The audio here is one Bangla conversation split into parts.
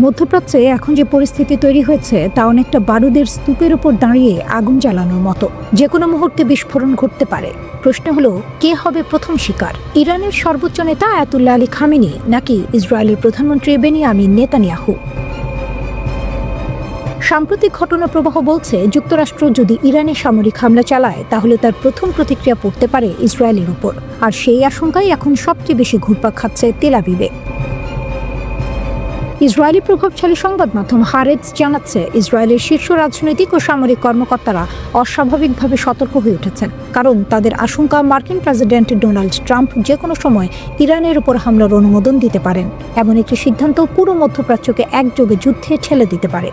মধ্যপ্রাচ্যে এখন যে পরিস্থিতি তৈরি হয়েছে তা অনেকটা বারুদের স্তূপের উপর দাঁড়িয়ে আগুন জ্বালানোর মতো। যে কোনো মুহূর্তে বিস্ফোরণ ঘটতে পারে। প্রশ্ন হলো, কে হবে প্রথম শিকার? ইরানের সর্বোচ্চ নেতা আয়াতুল্লাহ আলী খামেনি নাকি ইসরায়েলের প্রধানমন্ত্রী বেনিয়ামিন নেতানিয়াহু? সাম্প্রতিক ঘটনা প্রবাহ বলছে, যুক্তরাষ্ট্র যদি ইরানে সামরিক হামলা চালায় তাহলে তার প্রথম প্রতিক্রিয়া পড়তে পারে ইসরায়েলের উপর। আর সেই আশঙ্কাই এখন সবচেয়ে বেশি ঘুরপাক খাচ্ছে তেল আবিবে। ইসরায়েলি প্রভাবশালী সংবাদ মাধ্যম হারেটস জানাচ্ছে, ইসরায়েলের শীর্ষ রাজনৈতিক ও সামরিক কর্মকর্তারা অস্বাভাবিকভাবে সতর্ক হয়ে উঠেছেন, কারণ তাদের আশঙ্কা মার্কিন প্রেসিডেন্ট ডোনাল্ড ট্রাম্প যে কোনো সময় ইরানের উপর হামলার অনুমোদন দিতে পারেন। এমন একটি সিদ্ধান্ত পুরো মধ্যপ্রাচ্যকে একযোগে যুদ্ধে ঠেলে দিতে পারে।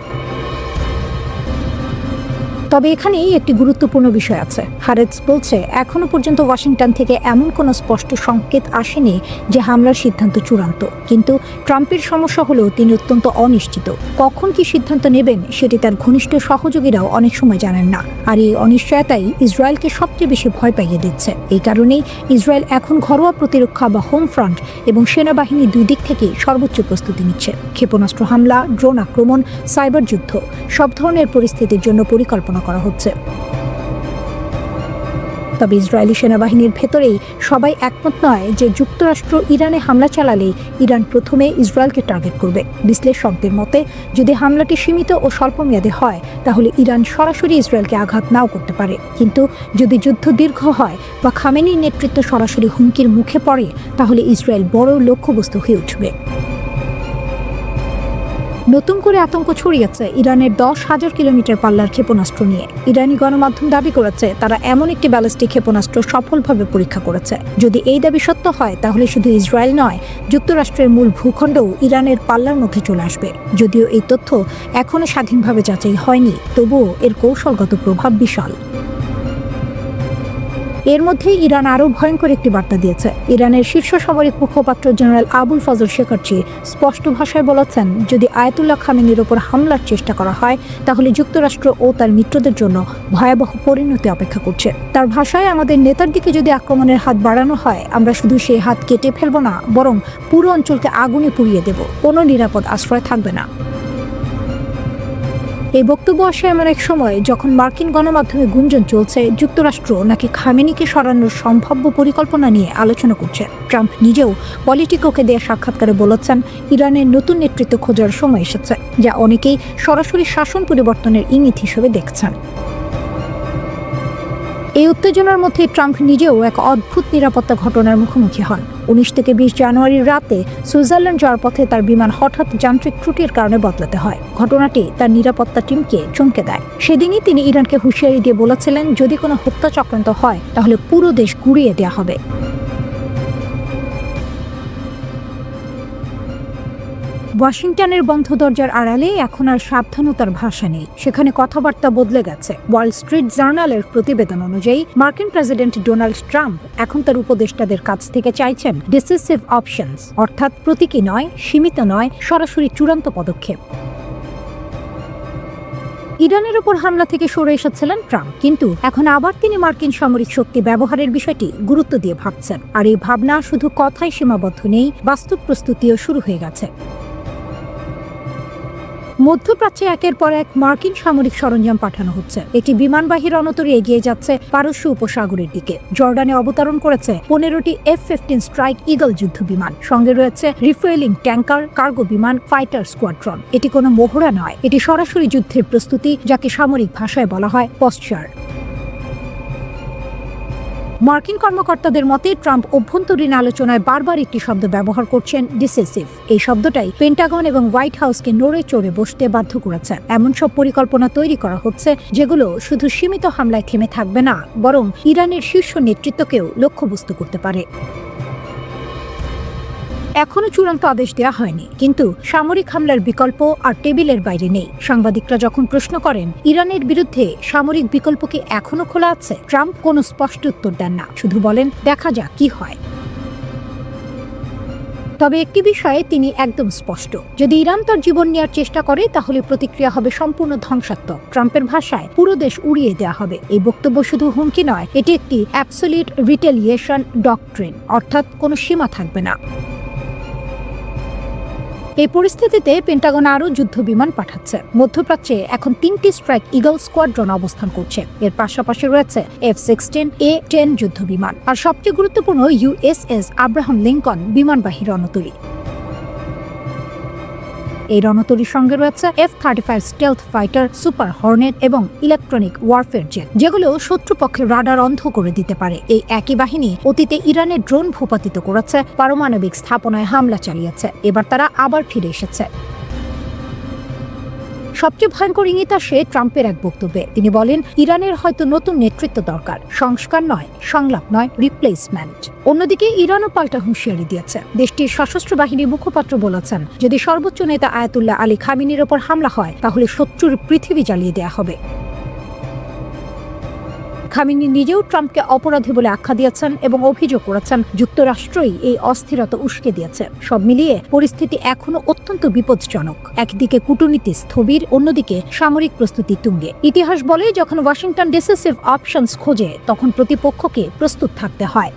তবে এখানেই একটি গুরুত্বপূর্ণ বিষয় আছে। হারেটস বলছে, এখনো পর্যন্ত ওয়াশিংটন থেকে এমন কোনো স্পষ্ট সংকেত আসেনি যে হামলার সিদ্ধান্ত চূড়ান্ত। কিন্তু ট্রাম্পের সমস্যা হলো তিনি অত্যন্ত অনিশ্চিত। কখন কি সিদ্ধান্ত নেবেন সেটি তার ঘনিষ্ঠ সহযোগীরাও অনেক সময় জানেন না। আর এই অনিশ্চয়তাই ইসরায়েলকে সবচেয়ে বেশি ভয় পাইয়ে দিচ্ছে। এই কারণেই ইসরায়েল এখন ঘরোয়া প্রতিরক্ষা বা হোম ফ্রন্ট এবং সেনাবাহিনী দুই দিক থেকে সর্বোচ্চ প্রস্তুতি নিচ্ছে। ক্ষেপণাস্ত্র হামলা, ড্রোন আক্রমণ, সাইবার যুদ্ধ, সব ধরনের পরিস্থিতির জন্য পরিকল্পনা করা হচ্ছে। তবে ইসরায়েলি সেনাবাহিনীর ভেতরেই সবাই একমত নয় যে যুক্তরাষ্ট্র ইরানে হামলা চালালেই ইরান প্রথমে ইসরায়েলকে টার্গেট করবে। বিশ্লেষকদের মতে, যদি হামলাটি সীমিত ও স্বল্পমেয়াদী হয় তাহলে ইরান সরাসরি ইসরায়েলকে আঘাত নাও করতে পারে। কিন্তু যদি যুদ্ধ দীর্ঘ হয় বা খামেনির নেতৃত্ব সরাসরি হুমকির মুখে পড়ে তাহলে ইসরায়েল বড় লক্ষ্যবস্তু হয়ে উঠবে। নতুন করে আতঙ্ক ছড়িয়েছে ইরানের 10,000 কিলোমিটার পাল্লার ক্ষেপণাস্ত্র নিয়ে। ইরানি গণমাধ্যম দাবি করেছে তারা এমন একটি ব্যালিস্টিক ক্ষেপণাস্ত্র সফলভাবে পরীক্ষা করেছে। যদি এই দাবি সত্য হয় তাহলে শুধু ইসরায়েল নয়, যুক্তরাষ্ট্রের মূল ভূখণ্ডও ইরানের পাল্লার মধ্যে চলে আসবে। যদিও এই তথ্য এখনো স্বাধীনভাবে যাচাই হয়নি, তবুও এর কৌশলগত প্রভাব বিশাল। এর মধ্যেই ইরান আরও ভয়ঙ্কর একটি বার্তা দিয়েছে। ইরানের শীর্ষ সামরিক মুখপাত্র জেনারেল আবুল ফজল শেখারচি স্পষ্ট ভাষায় বলেছেন, যদি আয়াতুল্লাহ খামেনির ওপর হামলার চেষ্টা করা হয় তাহলে যুক্তরাষ্ট্র ও তার মিত্রদের জন্য ভয়াবহ পরিণতি অপেক্ষা করছে। তার ভাষায়, আমাদের নেতার দিকে যদি আক্রমণের হাত বাড়ানো হয়, আমরা শুধু সেই হাত কেটে ফেলব না, বরং পুরো অঞ্চলকে আগুনে পুড়িয়ে দেব। কোনো নিরাপদ আশ্রয় থাকবে না। এই বক্তব্য আসে এমন এক সময় যখন মার্কিন গণমাধ্যমে গুঞ্জন চলছে যুক্তরাষ্ট্র নাকি খামেনিকে সরানোর সম্ভাব্য পরিকল্পনা নিয়ে আলোচনা করছে। ট্রাম্প নিজেও পলিটিকোকে দেয়া সাক্ষাৎকারে বলেছেন, ইরানের নতুন নেতৃত্ব খোঁজার সময় এসেছে, যা অনেকেই সরাসরি শাসন পরিবর্তনের ইঙ্গিত হিসেবে দেখছেন। এই উত্তেজনার মধ্যে ট্রাম্প নিজেও এক অদ্ভুত নিরাপত্তা ঘটনার মুখোমুখি হন। 19 থেকে 20 জানুয়ারির রাতে সুইজারল্যান্ড যাওয়ার পথে তার বিমান হঠাৎ যান্ত্রিক ত্রুটির কারণে বদলাতে হয়। ঘটনাটি তার নিরাপত্তা টিমকে চমকে দেয়। সেদিনই তিনি ইরানকে হুঁশিয়ারি দিয়ে বলেছিলেন, যদি কোনো হত্যা চক্রান্ত হয় তাহলে পুরো দেশ গুঁড়িয়ে দেওয়া হবে। ওয়াশিংটনের বন্ধ দরজার আড়ালে এখন আর সাবধানতার ভাষা নেই। সেখানে কথাবার্তা বদলে গেছে। ওয়াল স্ট্রিট জার্নালের প্রতিবেদন অনুযায়ী মার্কিন প্রেসিডেন্ট ডোনাল্ড ট্রাম্প এখন তার উপদেষ্টাদের কাছ থেকে চাইছেন ডিসিসিভ অপশনস, অর্থাৎ প্রতীকী নয়, সীমিত নয়, সরাসরি চূড়ান্ত পদক্ষেপ। ইরানের উপর হামলা থেকে সরে এসেছিলেন ট্রাম্প, কিন্তু এখন আবার তিনি মার্কিন সামরিক শক্তি ব্যবহারের বিষয়টি গুরুত্ব দিয়ে ভাবছেন। আর এই ভাবনা শুধু কথায় সীমাবদ্ধ নেই, বাস্তব প্রস্তুতিও শুরু হয়ে গেছে। মধ্যপ্রাচ্যে একের পর এক মার্কিন সামরিক সরঞ্জাম পাঠানো হচ্ছে। একটি বিমানবাহী রণতরী এগিয়ে যাচ্ছে পারস্য উপসাগরের দিকে। জর্ডানে অবতরণ করেছে 15টি F-15 স্ট্রাইক ঈগল যুদ্ধ বিমান। সঙ্গে রয়েছে রিফুয়েলিং ট্যাঙ্কার, কার্গো বিমান, ফাইটার স্কোয়াড্রন। এটি কোনো মহড়া নয়, এটি সরাসরি যুদ্ধের প্রস্তুতি, যাকে সামরিক ভাষায় বলা হয় পশ্চার। মার্কিন কর্মকর্তাদের মতে, ট্রাম্প অভ্যন্তরীণ আলোচনায় বারবার একটি শব্দ ব্যবহার করছেন, ডিসিসিভ। এই শব্দটাই পেন্টাগন এবং হোয়াইট হাউসকে নড়ে চড়ে বসতে বাধ্য করেছে। এমন সব পরিকল্পনা তৈরি করা হচ্ছে যেগুলো শুধু সীমিত হামলায় থেমে থাকবে না, বরং ইরানের শীর্ষ নেতৃত্বকেও লক্ষ্যবস্তু করতে পারে। এখনো চূড়ান্ত আদেশ দেওয়া হয়নি, কিন্তু সামরিক হামলার বিকল্প আর টেবিলের বাইরে নেই। সাংবাদিকরা যখন প্রশ্ন করেন ইরানের বিরুদ্ধে সামরিক বিকল্প কি এখনো খোলা আছে, ট্রাম্প কোনো স্পষ্ট উত্তর দেন না, শুধু বলেন দেখা যাক কি হয়। তবে একটি বিষয়ে তিনি একদম স্পষ্ট, যদি ইরান তার জীবন নেওয়ার চেষ্টা করে তাহলে প্রতিক্রিয়া হবে সম্পূর্ণ ধ্বংসাত্মক। ট্রাম্পের ভাষায়, পুরো দেশ উড়িয়ে দেওয়া হবে। এই বক্তব্য শুধু হুমকি নয়, এটি একটি অ্যাবসলিউট রিটেলিয়েশন ডক্ট্রিন, অর্থাৎ কোনো সীমা থাকবে না। এই পরিস্থিতিতে পেন্টাগন আরও যুদ্ধ বিমান পাঠাচ্ছে। মধ্যপ্রাচ্যে এখন 3টি স্ট্রাইক ইগল স্কোয়াড্রন অবস্থান করছে। এর পাশাপাশি রয়েছে F-16A-10 যুদ্ধ বিমান আর সবচেয়ে গুরুত্বপূর্ণ USS আব্রাহাম লিঙ্কন বিমানবাহী রণতরী। এই রণতরীর সঙ্গে রয়েছে F-35 stealth fighter, super Hornet এবং ইলেকট্রনিক ওয়ারফেয়ার জেট, যেগুলো শত্রুপক্ষের রাডার অন্ধ করে দিতে পারে। এই একই বাহিনী অতীতে ইরানের ড্রোন ভূপাতিত করেছে, পারমাণবিক স্থাপনায় হামলা চালিয়েছে। এবার তারা আবার ফিরে এসেছে। সবচেয়ে ভয়ঙ্কর ইঙ্গিত আসে ট্রাম্পের এক বক্তব্যে। তিনি বলেন, ইরানের হয়তো নতুন নেতৃত্ব দরকার, সংস্কার নয়, সংলাপ নয়, রিপ্লেসমেন্ট। অন্যদিকে ইরানও পাল্টা হুঁশিয়ারি দিয়েছে। দেশটির সশস্ত্র বাহিনীর মুখপাত্র বলেছেন, যদি সর্বোচ্চ নেতা আয়াতুল্লাহ আলী খামেনির ওপর হামলা হয় তাহলে শত্রুর পৃথিবী জ্বালিয়ে দেওয়া হবে। খামেনি নিজেও ট্রাম্পকে অপরাধী বলে আখ্যা দিয়েছেন এবং অভিযোগ করেছেন যুক্তরাষ্ট্রই এই অস্থিরতা উস্কে দিয়েছে। সব মিলিয়ে পরিস্থিতি এখনো অত্যন্ত বিপজ্জনক। একদিকে কূটনীতি স্থবির, অন্যদিকে সামরিক প্রস্তুতি তুঙ্গে। ইতিহাস বলে, যখন ওয়াশিংটন ডিসিসিভ অপশনস খোঁজে তখন প্রতিপক্ষকে প্রস্তুত থাকতে হয়।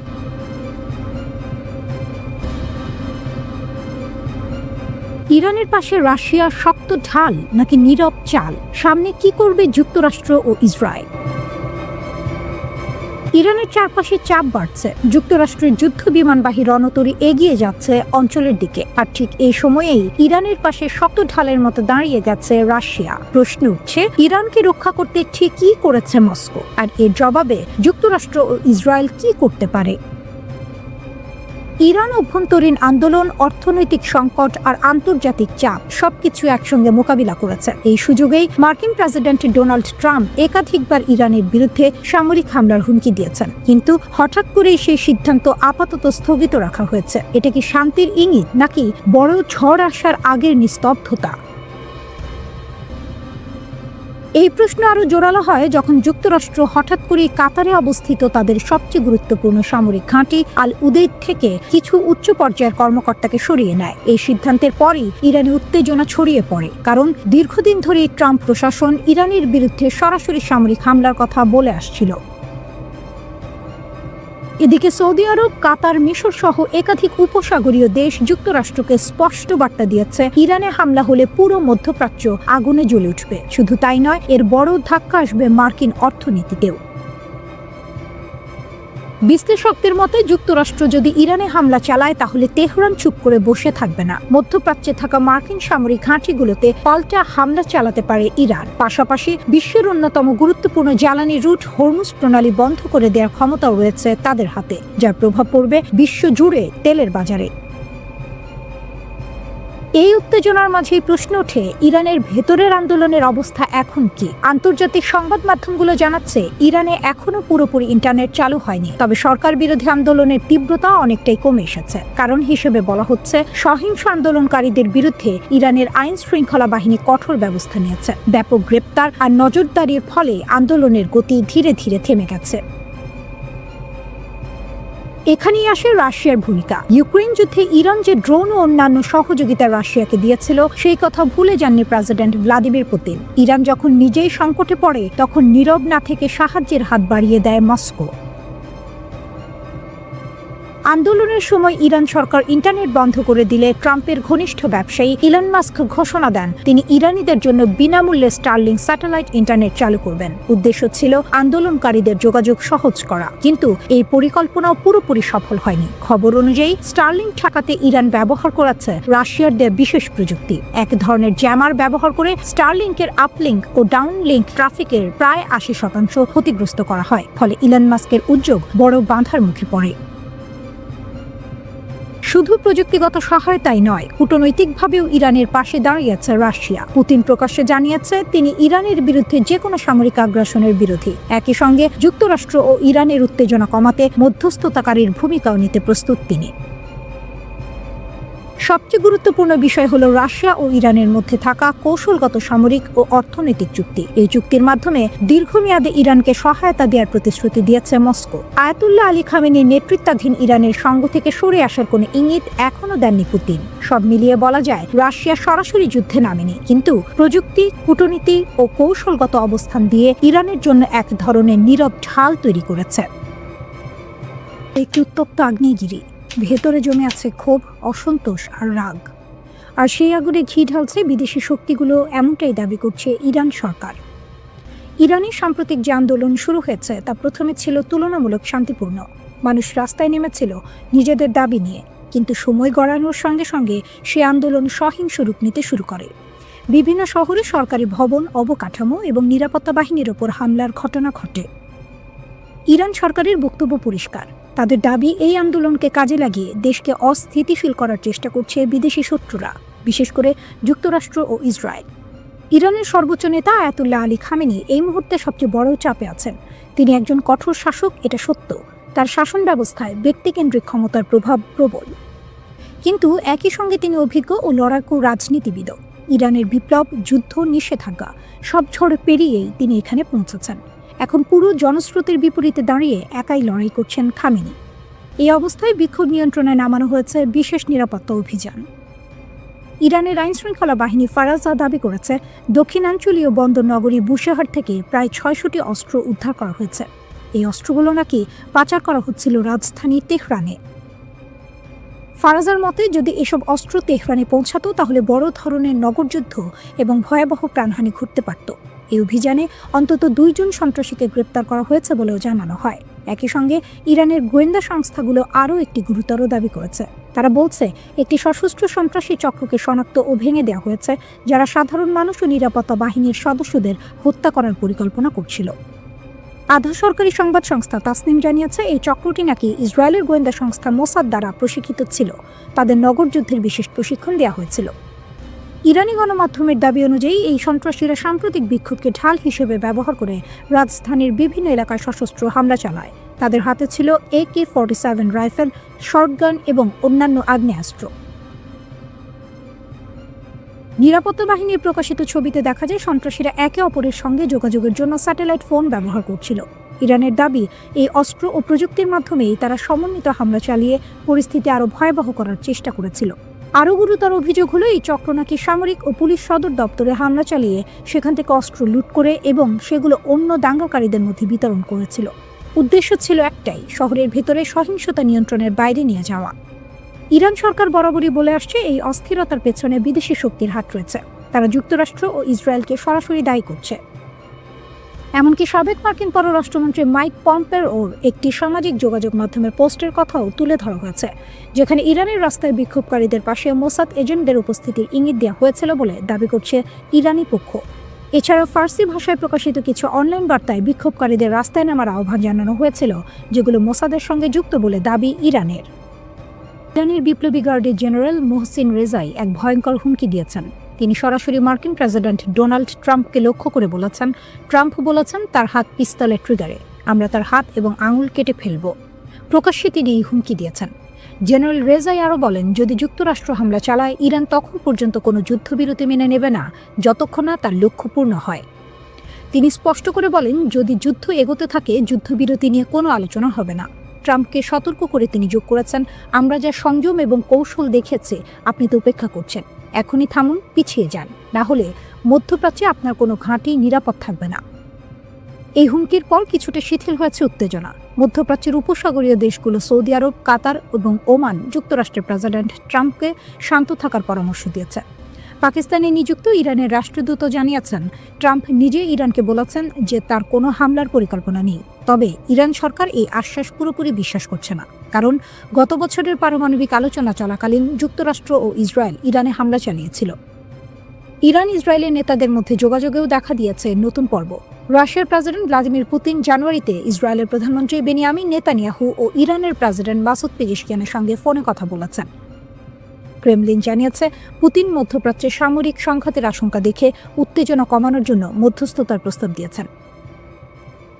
ইরানের পাশে রাশিয়া শক্ত ঢাল নাকি নীরব চাল? সামনে কি করবে যুক্তরাষ্ট্র ও ইসরায়েল? ইরানের চারপাশে চাপ বাড়ছে। যুক্তরাষ্ট্রের যুদ্ধ বিমানবাহী রণতরী এগিয়ে যাচ্ছে অঞ্চলের দিকে, আর ঠিক এই সময়েই ইরানের পাশে শক্ত ঢালের মতো দাঁড়িয়ে গেছে রাশিয়া। প্রশ্ন উঠছে, ইরানকে রক্ষা করতে ঠিক কি করেছে মস্কো, আর এর জবাবে যুক্তরাষ্ট্র ও ইসরায়েল কি করতে পারে? ইরান অভ্যন্তরীণ আন্দোলন, অর্থনৈতিক সংকট আর আন্তর্জাতিক চাপ সবকিছু একসঙ্গে মোকাবিলা করেছে। এই সুযোগেই মার্কিন প্রেসিডেন্ট ডোনাল্ড ট্রাম্প একাধিকবার ইরানের বিরুদ্ধে সামরিক হামলার হুমকি দিয়েছেন, কিন্তু হঠাৎ করেই সেই সিদ্ধান্ত আপাতত স্থগিত রাখা হয়েছে। এটা কি শান্তির ইঙ্গিত নাকি বড় ঝড় আসার আগের নিস্তব্ধতা? এই প্রশ্ন আরো জোরালো হয় যখন যুক্তরাষ্ট্র হঠাৎ করে কাতারে অবস্থিত তাদের সবচেয়ে গুরুত্বপূর্ণ সামরিক ঘাঁটি আল উদেইদ থেকে কিছু উচ্চ পর্যায়ের কর্মকর্তাকে সরিয়ে নেয়। এই সিদ্ধান্তের পরই ইরানে উত্তেজনা ছড়িয়ে পড়ে, কারণ দীর্ঘদিন ধরে ট্রাম্প প্রশাসন ইরানের বিরুদ্ধে সরাসরি সামরিক হামলার কথা বলে আসছিল। এদিকে সৌদি আরব, কাতার, মিশর সহ একাধিক উপসাগরীয় দেশ যুক্তরাষ্ট্রকে স্পষ্ট বার্তা দিয়েছে, ইরানে হামলা হলে পুরো মধ্যপ্রাচ্য আগুনে জ্বলে উঠবে। শুধু তাই নয়, এর বড় ধাক্কা আসবে মার্কিন অর্থনীতিতেও। বিশ্লেষকদের মতে, যুক্তরাষ্ট্র যদি ইরানে হামলা চালায় তাহলে তেহরান চুপ করে বসে থাকবে না। মধ্যপ্রাচ্যে থাকা মার্কিন সামরিক ঘাঁটিগুলোতে পাল্টা হামলা চালাতে পারে ইরান। পাশাপাশি বিশ্বের অন্যতম গুরুত্বপূর্ণ জ্বালানি রুট হরমুজ প্রণালী বন্ধ করে দেওয়ার ক্ষমতাও রয়েছে তাদের হাতে, যার প্রভাব পড়বে বিশ্ব জুড়ে তেলের বাজারে। এই উত্তেজনার মাঝেই প্রশ্ন ওঠে, ইরানের ভেতরের আন্দোলনের অবস্থা এখন কি? আন্তর্জাতিক সংবাদ মাধ্যমগুলো জানাচ্ছে, ইরানে এখনো পুরোপুরি ইন্টারনেট চালু হয়নি, তবে সরকার বিরোধী আন্দোলনের তীব্রতা অনেকটাই কমে এসেছে। কারণ হিসেবে বলা হচ্ছে, সহিংস আন্দোলনকারীদের বিরুদ্ধে ইরানের আইন শৃঙ্খলা বাহিনী কঠোর ব্যবস্থা নিয়েছে। ব্যাপক গ্রেপ্তার আর নজরদারির ফলে আন্দোলনের গতি ধীরে ধীরে থেমে গেছে। এখানেই আসে রাশিয়ার ভূমিকা। ইউক্রেন যুদ্ধে ইরান যে ড্রোন ও অন্যান্য সহযোগিতা রাশিয়াকে দিয়েছিল, সেই কথা ভুলে যাননি প্রেসিডেন্ট ভ্লাদিমির পুতিন। ইরান যখন নিজেই সংকটে পড়ে, তখন নীরব না থেকে সাহায্যের হাত বাড়িয়ে দেয় মস্কো। আন্দোলনের সময় ইরান সরকার ইন্টারনেট বন্ধ করে দিলে ট্রাম্পের ঘনিষ্ঠ ব্যবসায়ী ইলন মাস্ক ঘোষণা দেন তিনি ইরানিদের জন্য বিনামূল্যে স্টারলিংক স্যাটেলাইট ইন্টারনেট চালু করবেন। উদ্দেশ্য ছিল আন্দোলনকারীদের যোগাযোগ সহজ করা, কিন্তু এই পরিকল্পনাও পুরোপুরি সফল হয়নি। খবর অনুযায়ী স্টারলিংক ঠেকাতে ইরান ব্যবহার করেছে রাশিয়ার দেয়া বিশেষ প্রযুক্তি। এক ধরনের জ্যামার ব্যবহার করে স্টারলিংকের আপলিংক ও ডাউনলিংক ট্রাফিকের প্রায় ৮০% ক্ষতিগ্রস্ত করা হয়। ফলে ইলন মাস্কের উদ্যোগ বড় বাধার মুখে পড়ে। শুধু প্রযুক্তিগত সহায়তাই নয়, কূটনৈতিকভাবেও ইরানের পাশে দাঁড়িয়েছে রাশিয়া। পুতিন প্রকাশ্যে জানিয়েছে তিনি ইরানের বিরুদ্ধে যে কোনো সামরিক আগ্রাসনের বিরোধী। একই সঙ্গে যুক্তরাষ্ট্র ও ইরানের উত্তেজনা কমাতে মধ্যস্থতাকারীর ভূমিকাও নিতে প্রস্তুত তিনি। সবচেয়ে গুরুত্বপূর্ণ বিষয় হলো রাশিয়া ও ইরানের মধ্যে থাকা কৌশলগত সামরিক ও অর্থনৈতিক চুক্তি। এই চুক্তির মাধ্যমে দীর্ঘমেয়াদে ইরানকে সহায়তা দেওয়ার প্রতিশ্রুতি দিয়েছে মস্কো। আয়াতুল্লাহ আলী খামেনির নেতৃত্বাধীন ইরানের সঙ্গ থেকে সরে আসার কোনো ইঙ্গিত এখনো দেননি পুতিন। সব মিলিয়ে বলা যায়, রাশিয়া সরাসরি যুদ্ধে নামেনি, কিন্তু প্রযুক্তি, কূটনীতি ও কৌশলগত অবস্থান দিয়ে ইরানের জন্য এক ধরনের নীরব ঢাল তৈরি করেছে। একটি উত্তপ্ত আগ্নেয়গিরি, ভেতরে জমে আছে ক্ষোভ, অসন্তোষ আর রাগ। আর সেই আগুনে ঘি ঢালছে বিদেশি শক্তিগুলো, এমনটাই দাবি করছে ইরান সরকার। ইরানের সাম্প্রতিক যে আন্দোলন শুরু হয়েছে তা প্রথমে ছিল তুলনামূলক শান্তিপূর্ণ। মানুষ রাস্তায় নেমেছিল নিজেদের দাবি নিয়ে, কিন্তু সময় গড়ানোর সঙ্গে সঙ্গে সে আন্দোলন সহিংস রূপ নিতে শুরু করে। বিভিন্ন শহরে সরকারি ভবন, অবকাঠামো এবং নিরাপত্তা বাহিনীর ওপর হামলার ঘটনা ঘটে। ইরান সরকারের বক্তব্য পরিষ্কার, তাদের দাবি এই আন্দোলনকে কাজে লাগিয়ে দেশকে অস্থিতিশীল করার চেষ্টা করছে বিদেশি শত্রুরা, বিশেষ করে যুক্তরাষ্ট্র ও ইসরায়েল। ইরানের সর্বোচ্চ নেতা আয়াতুল্লাহ আলী খামেনি এই মুহূর্তে সবচেয়ে বড় চাপে আছেন। তিনি একজন কঠোর শাসক, এটা সত্য। তার শাসন ব্যবস্থায় ব্যক্তিকেন্দ্রিক ক্ষমতার প্রভাব প্রবল, কিন্তু একই সঙ্গে তিনি অভিজ্ঞ ও লড়াকু রাজনীতিবিদও। ইরানের বিপ্লব, যুদ্ধ, নিষেধাজ্ঞা সব ঝড় পেরিয়েই তিনি এখানে পৌঁছেছেন। এখন পুরো জনস্রোতের বিপরীতে দাঁড়িয়ে একাই লড়াই করছেন খামেনি। এই অবস্থায় বিক্ষোভ নিয়ন্ত্রণে নামানো হয়েছে বিশেষ নিরাপত্তা অভিযান। ইরানের আইনশৃঙ্খলা বাহিনী ফারাজা দাবি করেছে, দক্ষিণাঞ্চলীয় বন্দর নগরী বুশেহর থেকে প্রায় ৬০০টি অস্ত্র উদ্ধার করা হয়েছে। এই অস্ত্রগুলো নাকি পাচার করা হচ্ছিল রাজধানী তেহরানে। ফারাজার মতে, যদি এসব অস্ত্র তেহরানে পৌঁছাতো তাহলে বড় ধরনের নগরযুদ্ধ এবং ভয়াবহ প্রাণহানি ঘটতে পারত। এই অভিযানে অন্তত ২ জন সন্ত্রাসীকে গ্রেপ্তার করা হয়েছে বলেও জানানো হয়। একই সঙ্গে ইরানের গোয়েন্দা সংস্থাগুলো আরও একটি গুরুতর দাবি করেছে। তারা বলছে, একটি সশস্ত্র সন্ত্রাসী চক্রকে শনাক্ত ও ভেঙে দেওয়া হয়েছে, যারা সাধারণ মানুষ ও নিরাপত্তা বাহিনীর সদস্যদের হত্যা করার পরিকল্পনা করছিল। আধা সরকারি সংবাদ সংস্থা তাসনিম জানিয়েছে, এই চক্রটি নাকি ইসরায়েলের গোয়েন্দা সংস্থা মোসাদ দ্বারা প্রশিক্ষিত ছিল। তাদের নগরযুদ্ধের বিশেষ প্রশিক্ষণ দেওয়া হয়েছিল। ইরানি গণমাধ্যমের দাবি অনুযায়ী এই সন্ত্রাসীরা সাম্প্রতিক বিক্ষোভকে ঢাল হিসেবে ব্যবহার করে রাজধানীর বিভিন্ন এলাকায় সশস্ত্র হামলা চালায়। তাদের হাতে ছিল AK-47 রাইফেল, শর্টগান এবং অন্যান্য আগ্নেয়াস্ত্র। নিরাপত্তা বাহিনীর প্রকাশিত ছবিতে দেখা যায় সন্ত্রাসীরা একে অপরের সঙ্গে যোগাযোগের জন্য স্যাটেলাইট ফোন ব্যবহার করছিল। ইরানের দাবি, এই অস্ত্র ও প্রযুক্তির মাধ্যমেই তারা সমন্বিত হামলা চালিয়ে পরিস্থিতি আরও ভয়াবহ করার চেষ্টা করেছিল। আরও গুরুতর অভিযোগ হলো, এই চক্র নাকি সামরিক ও পুলিশ সদর দপ্তরে হামলা চালিয়ে সেখান থেকে অস্ত্র লুট করে এবং সেগুলো অন্য দাঙ্গাকারীদের মধ্যে বিতরণ করেছিল। উদ্দেশ্য ছিল একটাই, শহরের ভেতরে সহিংসতা নিয়ন্ত্রণের বাইরে নিয়ে যাওয়া। ইরান সরকার বরাবরই বলে আসছে, এই অস্থিরতার পেছনে বিদেশি শক্তির হাত রয়েছে। তারা যুক্তরাষ্ট্র ও ইসরায়েলকে সরাসরি দায়ী করছে। এমনকি সাবেক মার্কিন পররাষ্ট্রমন্ত্রী মাইক পম্পেওর একটি সামাজিক যোগাযোগ মাধ্যমের পোস্টের কথাও তুলে ধরা হয়েছে, যেখানে ইরানের রাস্তায় বিক্ষোভকারীদের পাশে মোসাদ এজেন্টদের উপস্থিতির ইঙ্গিত দেওয়া হয়েছিল বলে দাবি করছে ইরানি পক্ষ। এছাড়াও ফার্সি ভাষায় প্রকাশিত কিছু অনলাইন বার্তায় বিক্ষোভকারীদের রাস্তায় নামার আহ্বান জানানো হয়েছিল, যেগুলো মোসাদের সঙ্গে যুক্ত বলে দাবি ইরানের। ইরানের বিপ্লবী গার্ডের জেনারেল মোহসিন রেজাই এক ভয়ঙ্কর হুমকি দিয়েছেন। তিনি সরাসরি মার্কিন প্রেসিডেন্ট ডোনাল্ড ট্রাম্পকে লক্ষ্য করে বলেছেন, ট্রাম্প বলেছেন তার হাত পিস্তলের ট্রিগারে, আমরা তার হাত এবং আঙুল কেটে ফেলব। প্রকাশ্যে তিনি এই হুমকি দিয়েছেন। জেনারেল রেজাই আরও বলেন, যদি যুক্তরাষ্ট্র হামলা চালায়, ইরান তখন পর্যন্ত কোনো যুদ্ধবিরতি মেনে নেবে না যতক্ষণ না তার লক্ষ্য পূর্ণ হয়। তিনি স্পষ্ট করে বলেন, যদি যুদ্ধ এগোতে থাকে, যুদ্ধবিরতি নিয়ে কোনো আলোচনা হবে না। ট্রাম্পকে সতর্ক করে তিনি যোগ করেছেন, আমরা যা সংযম এবং কৌশল দেখেছি, আপনি তো উপেক্ষা করছেন। এখনই থামুন, পিছিয়ে যান, না হলে মধ্যপ্রাচ্যে আপনার কোনো ঘাঁটি নিরাপদ থাকবে না। এই হুমকির পর কিছুটা শিথিল হয়েছে উত্তেজনা। মধ্যপ্রাচ্যের উপসাগরীয় দেশগুলো সৌদি আরব, কাতার এবং ওমান যুক্তরাষ্ট্রের প্রেসিডেন্ট ট্রাম্পকে শান্ত থাকার পরামর্শ দিয়েছে। পাকিস্তানে নিযুক্ত ইরানের রাষ্ট্রদূত জানিয়েছেন, ট্রাম্প নিজে ইরানকে বলেছেন যে তার কোনো হামলার পরিকল্পনা নেই। তবে ইরান সরকার এই আশ্বাস পুরোপুরি বিশ্বাস করছে না, কারণ গত বছরের পারমাণবিক আলোচনা চলাকালীন যুক্তরাষ্ট্র ও ইসরায়েল ইরানে হামলা চালিয়েছিল। ইরান ইসরায়েলের নেতাদের মধ্যে যোগাযোগেও দেখা দিয়েছে নতুন পর্ব। রাশিয়ার প্রেসিডেন্ট ভ্লাদিমির পুতিন জানুয়ারিতে ইসরায়েলের প্রধানমন্ত্রী বেনিয়ামিন নেতানিয়াহু ও ইরানের প্রেসিডেন্ট মাসুদ পেজিশকিয়ানের সঙ্গে ফোনে কথা বলেছেন। ক্রেমলিন জানিয়েছে, পুতিন মধ্যপ্রাচ্যে সামরিক সংঘাতের আশঙ্কা দেখে উত্তেজনা কমানোর জন্য মধ্যস্থতার প্রস্তাব দিয়েছেন।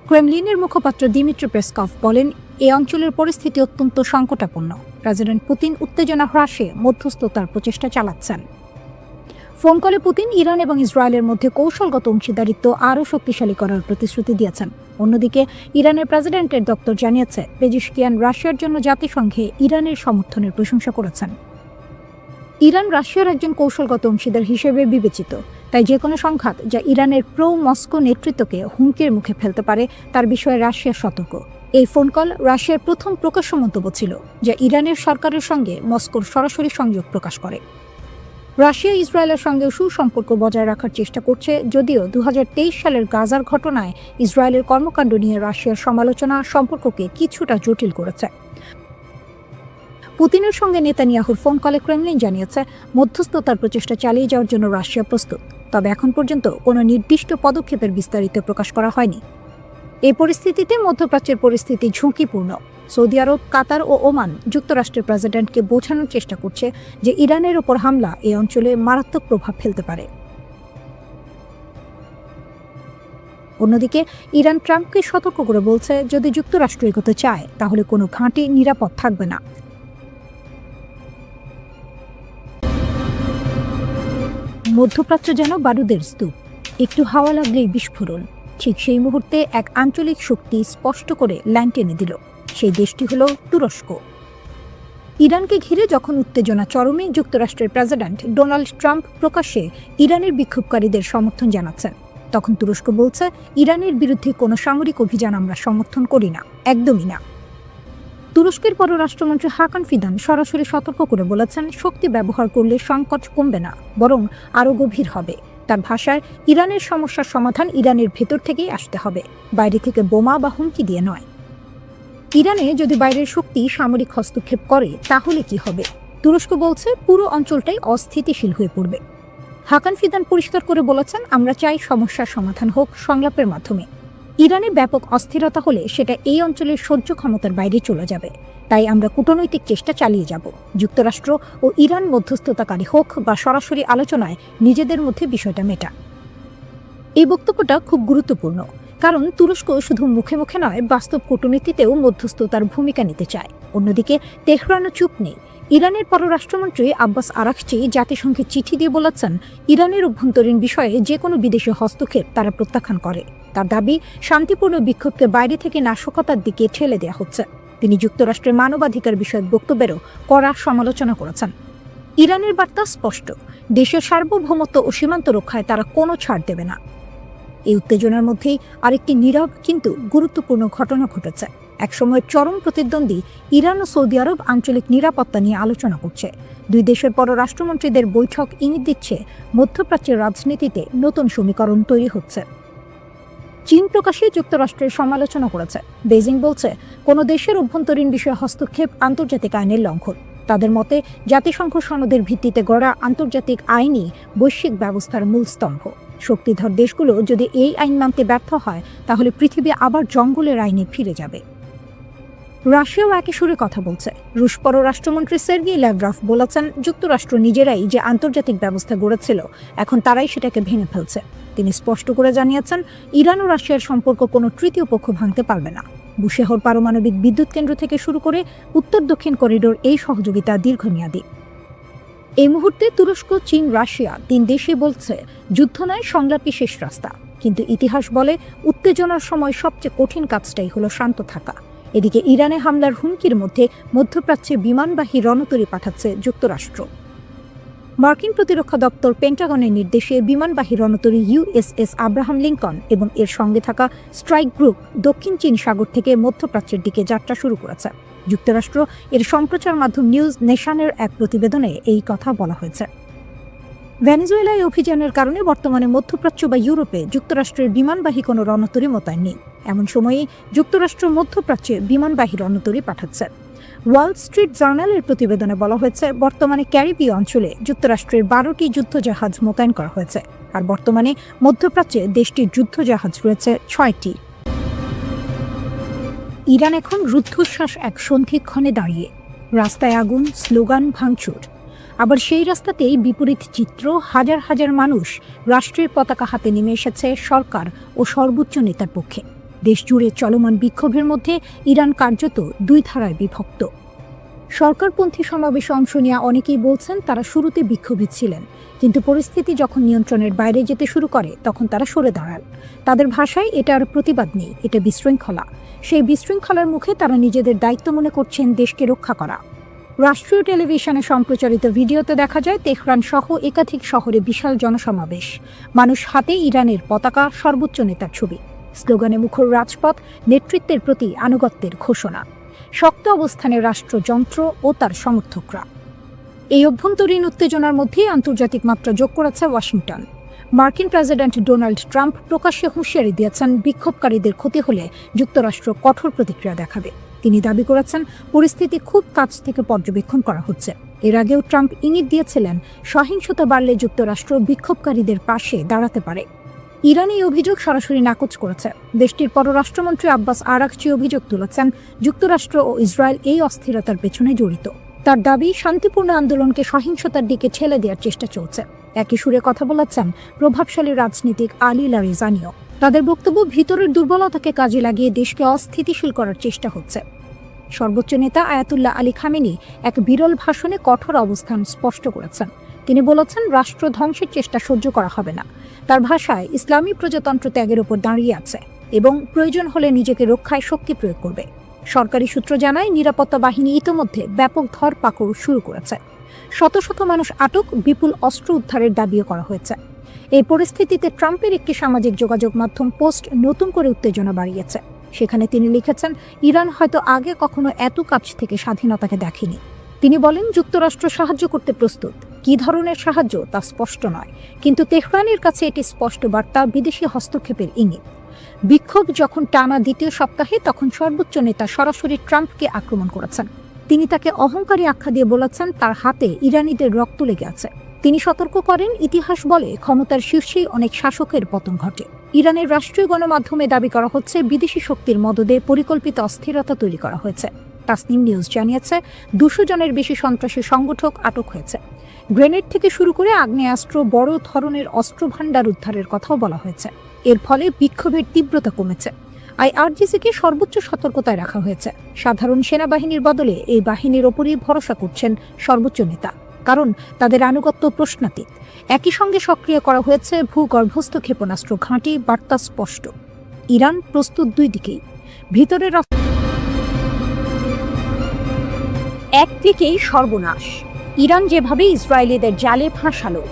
ক্রেমলিনের মুখপাত্র দিমিত্রি পেসকভ বলেন, এই অঞ্চলের পরিস্থিতি অত্যন্ত সংকটাপন্ন। প্রেসিডেন্ট পুতিন উত্তেজনা হ্রাসে মধ্যস্থতার প্রচেষ্টা চালাচ্ছেন। ফোন কলে পুতিন ইরান এবং ইসরায়েলের মধ্যে কৌশলগত অংশীদারিত্ব আরও শক্তিশালী করার প্রতিশ্রুতি দিয়েছেন। অন্যদিকে ইরানের প্রেসিডেন্টের দপ্তর জানিয়েছে, পেজিশকিয়ান রাশিয়ার জন্য জাতিসংঘে ইরানের সমর্থনের প্রশংসা করেছেন। ইরান রাশিয়ার একজন কৌশলগত অংশীদার হিসেবে বিবেচিত, তাই যে কোনো সংঘাত যা ইরানের প্রো মস্কো নেতৃত্বকে হুমকির মুখে ফেলতে পারে তার বিষয়ে রাশিয়া সতর্ক। এই ফোন কল রাশিয়ার প্রথম প্রকাশ্য মন্তব্য ছিল, যা ইরানের সরকারের সঙ্গে মস্কোর সরাসরি সংযোগ প্রকাশ করে। রাশিয়া ইসরায়েলের সঙ্গে সুসম্পর্ক বজায় রাখার চেষ্টা করছে, যদিও 2023 সালের গাজার ঘটনায় ইসরায়েলের কর্মকাণ্ড নিয়ে রাশিয়ার সমালোচনা সম্পর্ককে কিছুটা জটিল করেছে। পুতিনের সঙ্গে নেতানিয়াহুর ফোন কলে ক্রেমলিন জানিয়েছে মধ্যস্থতার প্রচেষ্টা চালিয়ে যাওয়ার জন্য রাশিয়া প্রস্তুত, তবে এখন পর্যন্ত কোনো নির্দিষ্ট পদক্ষেপের বিস্তারিত প্রকাশ করা হয়নি। এই পরিস্থিতিতে মধ্যপ্রাচ্যের পরিস্থিতি ঝুঁকিপূর্ণ। সৌদি আরব, কাতার ও ওমান যুক্তরাষ্ট্রের প্রেসিডেন্টকে বোঝানোর চেষ্টা করছে যে ইরানের ওপর হামলা এই অঞ্চলে মারাত্মক প্রভাব ফেলতে পারে। অন্যদিকে ইরান ট্রাম্পকে সতর্ক করে বলছে, যদি যুক্তরাষ্ট্র এগোতে চায় তাহলে কোনো ঘাঁটি নিরাপদ থাকবে না। মধ্যপ্রাচ্য যেন বারুদের স্তূপ, একটু হাওয়া লাগলেই বিস্ফোরণ। ঠিক সেই মুহূর্তে এক আঞ্চলিক শক্তি স্পষ্ট করে লাইন টেনে দিল। সেই দেশটি হল তুরস্ক। ইরানকে ঘিরে যখন উত্তেজনা চরমে, যুক্তরাষ্ট্রের প্রেসিডেন্ট ডোনাল্ড ট্রাম্প প্রকাশ্যে ইরানের বিক্ষোভকারীদের সমর্থন জানাচ্ছেন, তখন তুরস্ক বলছে, ইরানের বিরুদ্ধে কোনো সামরিক অভিযান আমরা সমর্থন করি না, একদমই না। তুরস্কের পররাষ্ট্রমন্ত্রী হাকান ফিদান সরাসরি সতর্ক করে বলেছেন, শক্তি ব্যবহার করলে সংকট কমবে না, বরং আরও গভীর হবে। তার ভাষায়, ইরানের সমস্যার সমাধান ইরানের ভেতর থেকেই আসতে হবে, বাইরে থেকে বোমা বা হুমকি দিয়ে নয়। ইরানে যদি বাইরের শক্তি সামরিক হস্তক্ষেপ করে তাহলে কি হবে? তুরস্ক বলছে, পুরো অঞ্চলটাই অস্থিতিশীল হয়ে পড়বে। হাকান ফিদান পরিষ্কার করে বলেছেন, আমরা চাই সমস্যার সমাধান হোক সংলাপের মাধ্যমে। ইরানে ব্যাপক অস্থিরতা হলে সেটা এই অঞ্চলের সহ্য ক্ষমতার বাইরে চলে যাবে, তাই আমরা কূটনৈতিক চেষ্টা চালিয়ে যাব। যুক্তরাষ্ট্র ও ইরান মধ্যস্থতাকারী হোক বা সরাসরি আলোচনায় নিজেদের মধ্যে বিষয়টা মেটা। এই বক্তব্যটা খুব গুরুত্বপূর্ণ, কারণ তুরস্ক শুধু মুখে মুখে নয়, বাস্তব কূটনীতিতেও মধ্যস্থতার ভূমিকা নিতে চায়। অন্যদিকে তেহরানও চুপ নেই। ইরানের পররাষ্ট্রমন্ত্রী আব্বাস আরাকচি জাতিসংঘে চিঠি দিয়ে বলেছেন, ইরানের অভ্যন্তরীণ বিষয়ে যে কোনো বিদেশি হস্তক্ষেপ তারা প্রত্যাখ্যান করে। তার দাবি, শান্তিপূর্ণ বিক্ষোভকে বাইরে থেকে নাশকতার দিকে ঠেলে দেওয়া হচ্ছে। তিনি যুক্তরাষ্ট্রের মানবাধিকার বিষয়ক বক্তব্যেরও কড়া সমালোচনা করেছেন। ইরানের বার্তা স্পষ্ট, দেশের সার্বভৌমত্ব ও সীমান্ত রক্ষায় তারা কোনো ছাড় দেবে না। এই উত্তেজনার মধ্যেই আরেকটি নীরব কিন্তু গুরুত্বপূর্ণ ঘটনা ঘটেছে। একসময়ের চরম প্রতিদ্বন্দ্বী ইরান ও সৌদি আরব আঞ্চলিক নিরাপত্তা নিয়ে আলোচনা করছে। দুই দেশের পররাষ্ট্রমন্ত্রীদের বৈঠক ইঙ্গিত দিচ্ছে মধ্যপ্রাচ্যের রাজনীতিতে নতুন সমীকরণ তৈরি হচ্ছে। চীন প্রকাশ্যে যুক্তরাষ্ট্রের সমালোচনা করেছে। বেজিং বলছে, কোনো দেশের অভ্যন্তরীণ বিষয়ে হস্তক্ষেপ আন্তর্জাতিক আইনের লঙ্ঘন। তাদের মতে, জাতিসংঘ সনদের ভিত্তিতে গড়া আন্তর্জাতিক আইনই বৈশ্বিক ব্যবস্থার মূল স্তম্ভ। শক্তিধর দেশগুলো যদি এই আইন মানতে ব্যর্থ হয়, তাহলে পৃথিবী আবার জঙ্গলের আইনে ফিরে যাবে। রাশিয়াও একই সুরে কথা বলছে। রুশ পররাষ্ট্রমন্ত্রী সের্গেই ল্যাভরভ বলেছেন, যুক্তরাষ্ট্র নিজেরাই যে আন্তর্জাতিক ব্যবস্থা গড়েছিল, এখন তারাই সেটাকে ভেঙে ফেলছে। তিনি স্পষ্ট করে জানিয়েছেন, ইরান ও রাশিয়ার সম্পর্ক কোনো তৃতীয় পক্ষ ভাঙতে পারবে না। বুশেহর পারমাণবিক বিদ্যুৎ কেন্দ্র থেকে শুরু করে উত্তর দক্ষিণ করিডোর, এই সহযোগিতা দীর্ঘমেয়াদী। এই মুহূর্তে তুরস্ক, চীন, রাশিয়া তিন দেশই বলছে, যুদ্ধ নয়, সংলাপই শেষ রাস্তা। কিন্তু ইতিহাস বলে, উত্তেজনার সময় সবচেয়ে কঠিন কাজটাই হলো শান্ত থাকা। এদিকে ইরানে হামলার হুমকির মধ্যে মধ্যপ্রাচ্যে বিমানবাহী রণতরী পাঠাচ্ছে যুক্তরাষ্ট্র। মার্কিন প্রতিরক্ষা দপ্তর পেন্টাগনের নির্দেশে বিমানবাহী রণতরী USS আব্রাহাম লিঙ্কন এবং এর সঙ্গে থাকা স্ট্রাইক গ্রুপ দক্ষিণ চীন সাগর থেকে মধ্যপ্রাচ্যের দিকে যাত্রা শুরু করেছে। যুক্তরাষ্ট্র এর সম্প্রচার মাধ্যম নিউজ নেশনের এক প্রতিবেদনে এই কথা বলা হয়েছে। ভেনেজুয়েলায় অভিযানের কারণে বর্তমানে মধ্যপ্রাচ্য বা ইউরোপে যুক্তরাষ্ট্রের বিমানবাহী কোনো রণতরী মোতায়েন নেই। এমন সময়ে যুক্তরাষ্ট্র মধ্যপ্রাচ্যে বিমানবাহী রণতরী পাঠাচ্ছে। ওয়াল স্ট্রিট জার্নালের প্রতিবেদনে বলা হয়েছে, বর্তমানে ক্যারিবীয় অঞ্চলে যুক্তরাষ্ট্রের 12টি যুদ্ধজাহাজ মোতায়েন করা হয়েছে, আর বর্তমানে মধ্যপ্রাচ্যে দেশটির যুদ্ধজাহাজ রয়েছে 6টি। ইরান এখন রুদ্ধশ্বাস এক সন্ধিক্ষণে দাঁড়িয়ে। রাস্তায় আগুন, স্লোগান, ভাঙচুর। আবার সেই রাস্তাতেই বিপরীত চিত্র, হাজার হাজার মানুষ রাষ্ট্রের পতাকা হাতে নেমে এসেছে সরকার ও সর্বোচ্চ নেতার পক্ষে। দেশজুড়ে চলমান বিক্ষোভের মধ্যে ইরান কার্যত দুই ধারায় বিভক্ত। সরকারপন্থী সমাবেশে অংশ নেওয়া অনেকেই বলছেন, তারা শুরুতে বিক্ষোভী ছিলেন, কিন্তু পরিস্থিতি যখন নিয়ন্ত্রণের বাইরে যেতে শুরু করে তখন তারা সরে দাঁড়ান। তাদের ভাষায় এটা আর প্রতিবাদ নেই, এটা বিশৃঙ্খলা। সেই বিশৃঙ্খলার মুখে তারা নিজেদের দায়িত্ব মনে করছেন দেশকে রক্ষা করা। রাষ্ট্রীয় টেলিভিশনে সম্প্রচারিত ভিডিওতে দেখা যায়, তেহরান সহ একাধিক শহরে বিশাল জনসমাবেশ, মানুষ হাতে ইরানের পতাকা, সর্বোচ্চ নেতার ছবি, স্লোগানে মুখর রাজপথ, নেতৃত্বের প্রতি আনুগত্যের ঘোষণা। শক্ত অবস্থানে রাষ্ট্রযন্ত্র ও তার সমর্থকরা। এই অভ্যন্তরীণ উত্তেজনার মধ্যে আন্তর্জাতিক মাত্রা যোগ করেছে ওয়াশিংটন। মার্কিন প্রেসিডেন্ট ডোনাল্ড ট্রাম্প প্রকাশ্যে হুঁশিয়ারি দিয়েছেন বিক্ষোভকারীদের ক্ষতি হলে যুক্তরাষ্ট্র কঠোর প্রতিক্রিয়া দেখাবে। তিনি দাবি করেছেন পরিস্থিতি খুব কাছ থেকে পর্যবেক্ষণ করা হচ্ছে। এর আগেও ট্রাম্প ইঙ্গিত দিয়েছিলেন সহিংসতা বাড়লে যুক্তরাষ্ট্র বিক্ষোভকারীদের পাশে দাঁড়াতে পারে। ইরান এই অভিযোগ সরাসরি নাকচ করেছে। দেশটির পররাষ্ট্রমন্ত্রী আব্বাস আরাকচি অভিযোগ তুলেছেন যুক্তরাষ্ট্র ও ইসরায়েল এই অস্থিরতার পেছনে জড়িত। তার দাবি শান্তিপূর্ণ আন্দোলনকে সহিংসতার দিকে ঠেলে দেওয়ার চেষ্টা চলছে। একই সুরে কথা বলেছেন প্রভাবশালী রাজনীতিক আলী লারিজানিও। তাদের বক্তব্য ভিতরের দুর্বলতাকে কাজে লাগিয়ে দেশকে অস্থিতিশীল করার চেষ্টা হচ্ছে। সর্বোচ্চ নেতা আয়াতুল্লাহ আলী খামেনি এক বিরল ভাষণে কঠোর অবস্থান স্পষ্ট করেছেন। তিনি বলেছেন রাষ্ট্র ধ্বংসের চেষ্টা সহ্য করা হবে না। তার ভাষায় ইসলামী প্রজাতন্ত্র ত্যাগের উপর দাঁড়িয়ে আছে এবং প্রয়োজন হলে নিজেকে রক্ষায় শক্তি প্রয়োগ করবে। সরকারি সূত্র জানায় নিরাপত্তা বাহিনী ইতোমধ্যে ব্যাপক ধরপাকড় শুরু করেছে। শত শত মানুষ আটক, বিপুল অস্ত্র উদ্ধারের দাবিও করা হয়েছে। এই পরিস্থিতিতে ট্রাম্পের একটি সামাজিক যোগাযোগ মাধ্যম পোস্ট নতুন করে উত্তেজনা বাড়িয়েছে। সেখানে তিনি লিখেছেন, ইরান হয়তো আগে কখনো এত কাছ থেকে স্বাধীনতাকে দেখেনি। তিনি বলেন, যুক্তরাষ্ট্র সাহায্য করতে প্রস্তুত। কী ধরনের সাহায্য তা স্পষ্ট নয়, কিন্তু তেহরানের কাছে এটি স্পষ্ট বার্তা, বিদেশি হস্তক্ষেপের ইঙ্গিত। বিক্ষোভ যখন টানা দ্বিতীয় সপ্তাহে, তখন সর্বোচ্চ নেতা সরাসরি ট্রাম্পকে আক্রমণ করেছেন। তিনি তাকে অহংকারী আখ্যা দিয়ে বলেছেন তার হাতে ইরানিদের রক্ত লেগে আছে। তিনি সতর্ক করেন, ইতিহাস বলে ক্ষমতার শীর্ষেই অনেক শাসকের পতন ঘটে। ইরানের রাষ্ট্রীয় গণমাধ্যমে দাবি করা হচ্ছে বিদেশি শক্তির মদদে পরিকল্পিত অস্থিরতা তৈরি করা হয়েছে। তাসনিম নিউজ জানিয়েছে 200 জনের বেশি সন্ত্রাসী সংগঠক আটক হয়েছে। গ্রেনেড থেকে শুরু করে আগ্নেয়াস্ত্র, বড় ধরনের অস্ত্রভাণ্ডার উদ্ধারের কথাও বলা হয়েছে। এর ফলে বিক্ষোভের তীব্রতা কমেছে। আইআরজিসিকে সর্বোচ্চ সতর্কতায় রাখা হয়েছে। সাধারণ সেনাবাহিনীর বদলে এই বাহিনীর ওপরই ভরসা করছেন সর্বোচ্চ নেতা, কারণ তাদের আনুগত্য প্রশ্নাতীত। একই সঙ্গে সক্রিয় করা হয়েছে ভূগর্ভস্থ ক্ষেপণাস্ত্র ঘাঁটি। বার্তা স্পষ্ট, ইরান প্রস্তুত দুই দিকেই। ভিতরের একদিকেই সর্বনাশ। ইরান যেভাবে ইসরায়েলিদের জালে ফাঁসালো,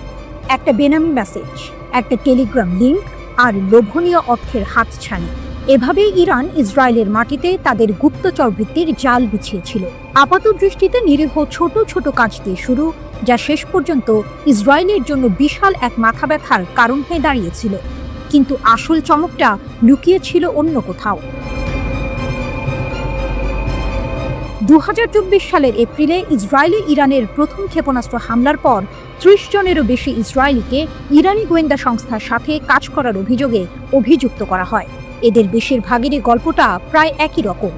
একটা বেনামি মেসেজ, একটা টেলিগ্রাম লিঙ্ক আর লোভনীয় অর্থের হাতছানি, এভাবেই ইরান ইসরায়েলের মাটিতে তাদের গুপ্তচর বৃত্তির জাল বিছিয়েছিল। আপাত দৃষ্টিতে নিরীহ ছোট ছোট কাজ দিয়ে শুরু, যা শেষ পর্যন্ত ইসরায়েলের জন্য বিশাল এক মাথা ব্যথার কারণ হয়ে দাঁড়িয়েছিল। কিন্তু আসল চমকটা লুকিয়ে ছিল অন্য কোথাও। 2024 সালের এপ্রিলে ইসরায়েলে ইরানের প্রথম ক্ষেপণাস্ত্র হামলার পর 30 জনেরও বেশি ইসরায়েলিকে ইরানি গোয়েন্দা সংস্থার সাথে কাজ করার অভিযোগে অভিযুক্ত করা হয়। এদের বেশিরভাগেরই গল্পটা প্রায় একই রকম।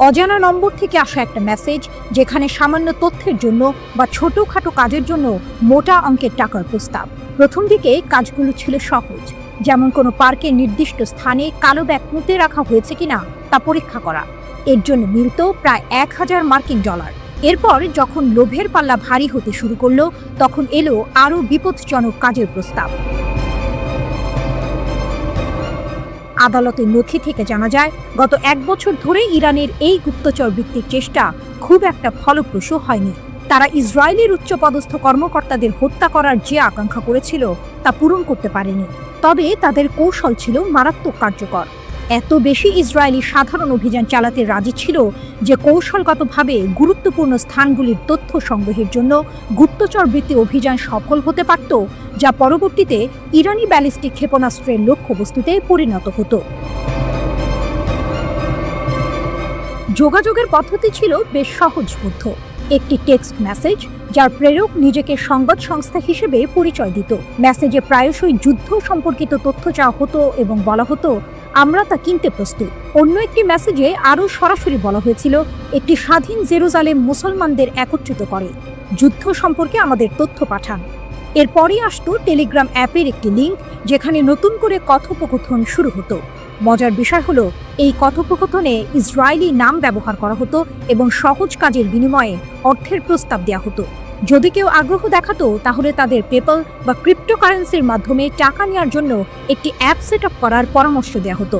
অজানা নম্বর থেকে আসা একটা মেসেজ, যেখানে সামান্য তথ্যের জন্য বা ছোটখাটো কাজের জন্য মোটা অঙ্কের টাকার প্রস্তাব। প্রথম দিকে কাজগুলো ছিল সহজ, যেমন কোনো পার্কের নির্দিষ্ট স্থানে কালো ব্যাগ পুঁতে রাখা হয়েছে কিনা তা পরীক্ষা করা। এর জন্য মিলত প্রায় 1000 মার্কিন ডলার। এরপর যখন লোভের পাল্লা ভারী হতে শুরু করলো, তখন এলো আরও বিপজ্জনক কাজের প্রস্তাব। আদালতের নথি থেকে জানা যায়, গত 1 বছর ধরে ইরানের এই গুপ্তচর বৃত্তির চেষ্টা খুব একটা ফলপ্রসূ হয়নি। তারা ইসরায়েলের উচ্চপদস্থ কর্মকর্তাদের হত্যা করার যে আকাঙ্ক্ষা করেছিল তা পূরণ করতে পারেনি। তবে তাদের কৌশল ছিল মারাত্মক কার্যকর। এত বেশি ইসরায়েলি সাধারণ অভিযান চালাতে রাজি ছিল যে কৌশলগতভাবে গুরুত্বপূর্ণ স্থানগুলির তথ্য সংগ্রহের জন্য গুপ্তচর বৃত্তি অভিযান সফল হতে পারত, যা পরবর্তীতে ইরানি ব্যালিস্টিক ক্ষেপণাস্ত্রের লক্ষ্যবস্তুতে পরিণত হতো। যোগাযোগের পদ্ধতি ছিল বেশ সহজবোধ্য। একটি টেক্সট মেসেজ, যার প্রেরক নিজেকে সংবাদ সংস্থা হিসেবে পরিচয় দিত। মেসেজে প্রায়শই যুদ্ধ সম্পর্কিত তথ্য চাওয়া হতো এবং বলা হতো, আমরা তা কিনতে প্রস্তুত। অন্য একটি মেসেজে আরও সরাসরি বলা হয়েছিল, একটি স্বাধীন জেরুজালেম মুসলমানদের একত্রিত করে, যুদ্ধ সম্পর্কে আমাদের তথ্য পাঠান। এরপরই আসতো টেলিগ্রাম অ্যাপের একটি লিঙ্ক, যেখানে নতুন করে কথোপকথন শুরু হতো। মজার বিষয় হলো, এই কথোপকথনে ইসরায়েলি নাম ব্যবহার করা হতো এবং সহজ কাজের বিনিময়ে অর্থের প্রস্তাব দেওয়া হতো। যদি কেউ আগ্রহ দেখাতো, তাহলে তাদের পেপ্যাল বা ক্রিপ্টোকারেন্সির মাধ্যমে টাকা নেওয়ার জন্য একটি অ্যাপ সেট আপ করার পরামর্শ দেওয়া হতো।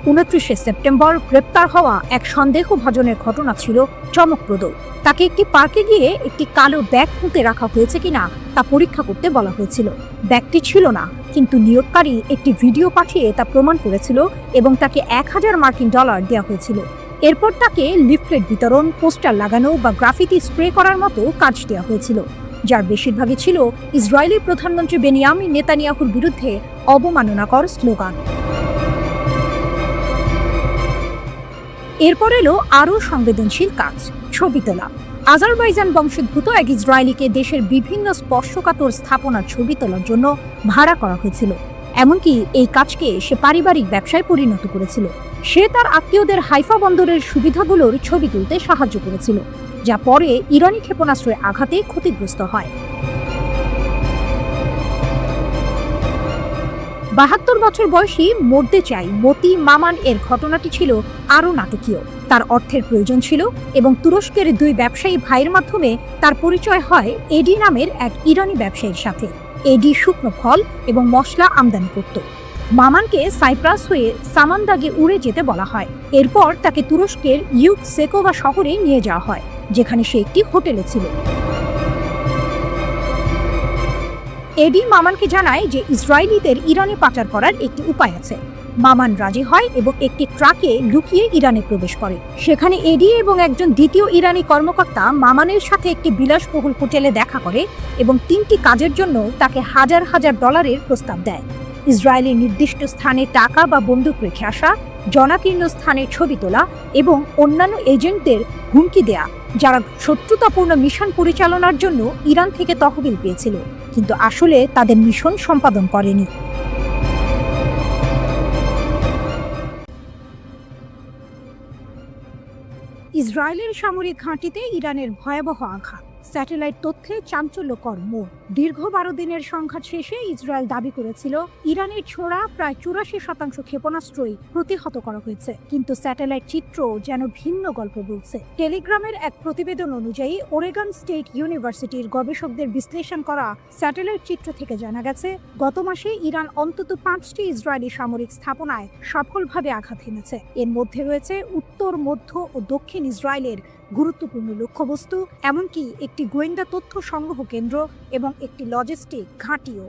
29 সেপ্টেম্বর গ্রেপ্তার হওয়া এক সন্দেহভাজনের ঘটনা ছিল চমকপ্রদ। তাকে একটি পার্কে গিয়ে একটি কালো ব্যাগ পুঁতে রাখা হয়েছে কিনা তা পরীক্ষা করতে বলা হয়েছিল। ব্যাগটি ছিল না, কিন্তু নিয়োগকারী একটি ভিডিও পাঠিয়ে তা প্রমাণ করেছিল এবং তাকে 1000 মার্কিন ডলার দেওয়া হয়েছিল। এরপর তাকে লিফলেট বিতরণ, পোস্টার লাগানো বা গ্রাফিতি স্প্রে করার মতো কাজ দেওয়া হয়েছিল, যার বেশিরভাগই ছিল ইসরায়েলি প্রধানমন্ত্রী বেনিয়ামিন নেতানিয়াহুর বিরুদ্ধে অবমাননাকর স্লোগান। এরপর এলো আরও সংবেদনশীল কাজ, ছবি তোলা। আজারবাইজান বংশোদ্ভূত এক ইসরায়েলিকে দেশের বিভিন্ন স্পর্শকাতর স্থাপনার ছবি তোলার জন্য ভাড়া করা হয়েছিল। এমনকি এই কাজকে সে পারিবারিক ব্যবসায় পরিণত করেছিল। সে তার আত্মীয়দের হাইফা বন্দরের সুবিধাগুলোর ছবি তুলতে সাহায্য করেছিল, যা পরে ইরানি ক্ষেপণাস্ত্রের আঘাতে ক্ষতিগ্রস্ত হয়। ৭২ বছর বয়সী মরতে চাই মতি মামান এর ঘটনাটি ছিল আরও নাটকীয়। তার অর্থের প্রয়োজন ছিল এবং তুরস্কের ২ ব্যবসায়ী ভাইয়ের মাধ্যমে তার পরিচয় হয় এডি নামের এক ইরানি ব্যবসায়ীর সাথে। এডি শুকনো ফল এবং মশলা আমদানি করত। মামানকে সাইপ্রাস হয়ে সামান্দাগে উড়ে যেতে বলা হয়। এরপর তাকে তুরস্কের ইউক সেকোভা শহরে নিয়ে যাওয়া হয়, যেখানে সে একটি হোটেলে ছিল। এডি মামানকে জানায় যে ইসরায়েলিদের ইরানে পাচার করার একটি উপায় আছে। মামান রাজি হয় এবং একটি ট্রাকে লুকিয়ে ইরানে প্রবেশ করে। সেখানে এডি এবং একজন দ্বিতীয় ইরানি কর্মকর্তা মামানের সাথে একটি বিলাসবহুল হোটেলে দেখা করে এবং ৩টি কাজের জন্য তাকে হাজার হাজার ডলারের প্রস্তাব দেয়। ইসরায়েলের নির্দিষ্ট স্থানে টাকা বা বন্দুক রেখে আসা, জনাকীর্ণ স্থানের ছবি তোলা এবং অন্যান্য এজেন্টদের হুমকি দেয়া, যারা শত্রুতাপূর্ণ মিশন পরিচালনার জন্য ইরান থেকে তহবিল পেয়েছিল কিন্তু আসলে তাদের মিশন সম্পাদন করেনি। ইসরায়েলের সামরিক ঘাঁটিতে ইরানের ভয়াবহ আঘাত, স্যাটেলাইট তথ্যে চাঞ্চল্যকর মোড়। দীর্ঘ ১২ দিনের সংঘাত শেষে ইসরায়েল দাবি করেছিল ইরানের ছোড়া প্রায় ৮৪% ক্ষেপণাস্ত্রই প্রতিহত করা হয়েছে, কিন্তু স্যাটেলাইট চিত্র যেন ভিন্ন গল্প বলছে। টেলিগ্রামের এক প্রতিবেদন অনুযায়ী ওরেগন স্টেট ইউনিভার্সিটির গবেষকদের বিশ্লেষণ করা স্যাটেলাইট চিত্র থেকে জানা গেছে গত মাসে ইরান অন্তত ৫টি ইসরায়েলি সামরিক স্থাপনায় সফলভাবে আঘাত হেনেছে। এর মধ্যে রয়েছে উত্তর, মধ্য ও দক্ষিণ ইসরায়েলের গুরুত্বপূর্ণ লক্ষ্যবস্তু, এমনকি একটি গোয়েন্দা তথ্য সংগ্রহ কেন্দ্র এবং একটি লজিস্টিক ঘাঁটিও।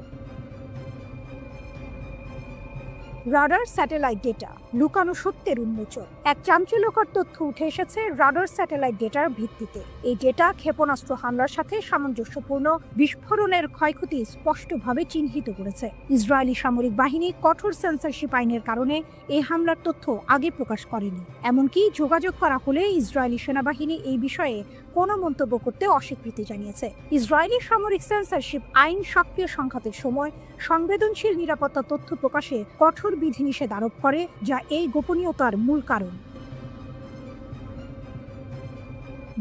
রাডার স্যাটেলাইট ডেটা, লুকানো সত্যের উন্মোচন। এক চাঞ্চল্যকর তথ্য উঠে এসেছে রাডার স্যাটেলাইট ডেটার ভিত্তিতে। এই ডেটা ক্ষেপণাস্ত্র হামলার সাথে সামঞ্জস্যপূর্ণ বিস্ফোরণের ক্ষয়ক্ষতি স্পষ্টভাবে চিহ্নিত করেছে। ইসরায়েলি সামরিক বাহিনী কঠোর সেন্সরশিপ আইনের কারণে এই হামলার তথ্য আগে প্রকাশ করেনি। এমনকি যোগাযোগ করা হলে ইসরায়েলি সেনাবাহিনী এই বিষয়ে কোনো মন্তব্য করতে অস্বীকৃতি জানিয়েছে। ইসরায়েলি সামরিক সেন্সরশিপ আইন সক্রিয় সংঘাতের সময় সংবেদনশীল নিরাপত্তা তথ্য প্রকাশে কঠোর বিধিনিষেধ আরোপ করে, যা এই গোপনীয়তার মূল কারণ।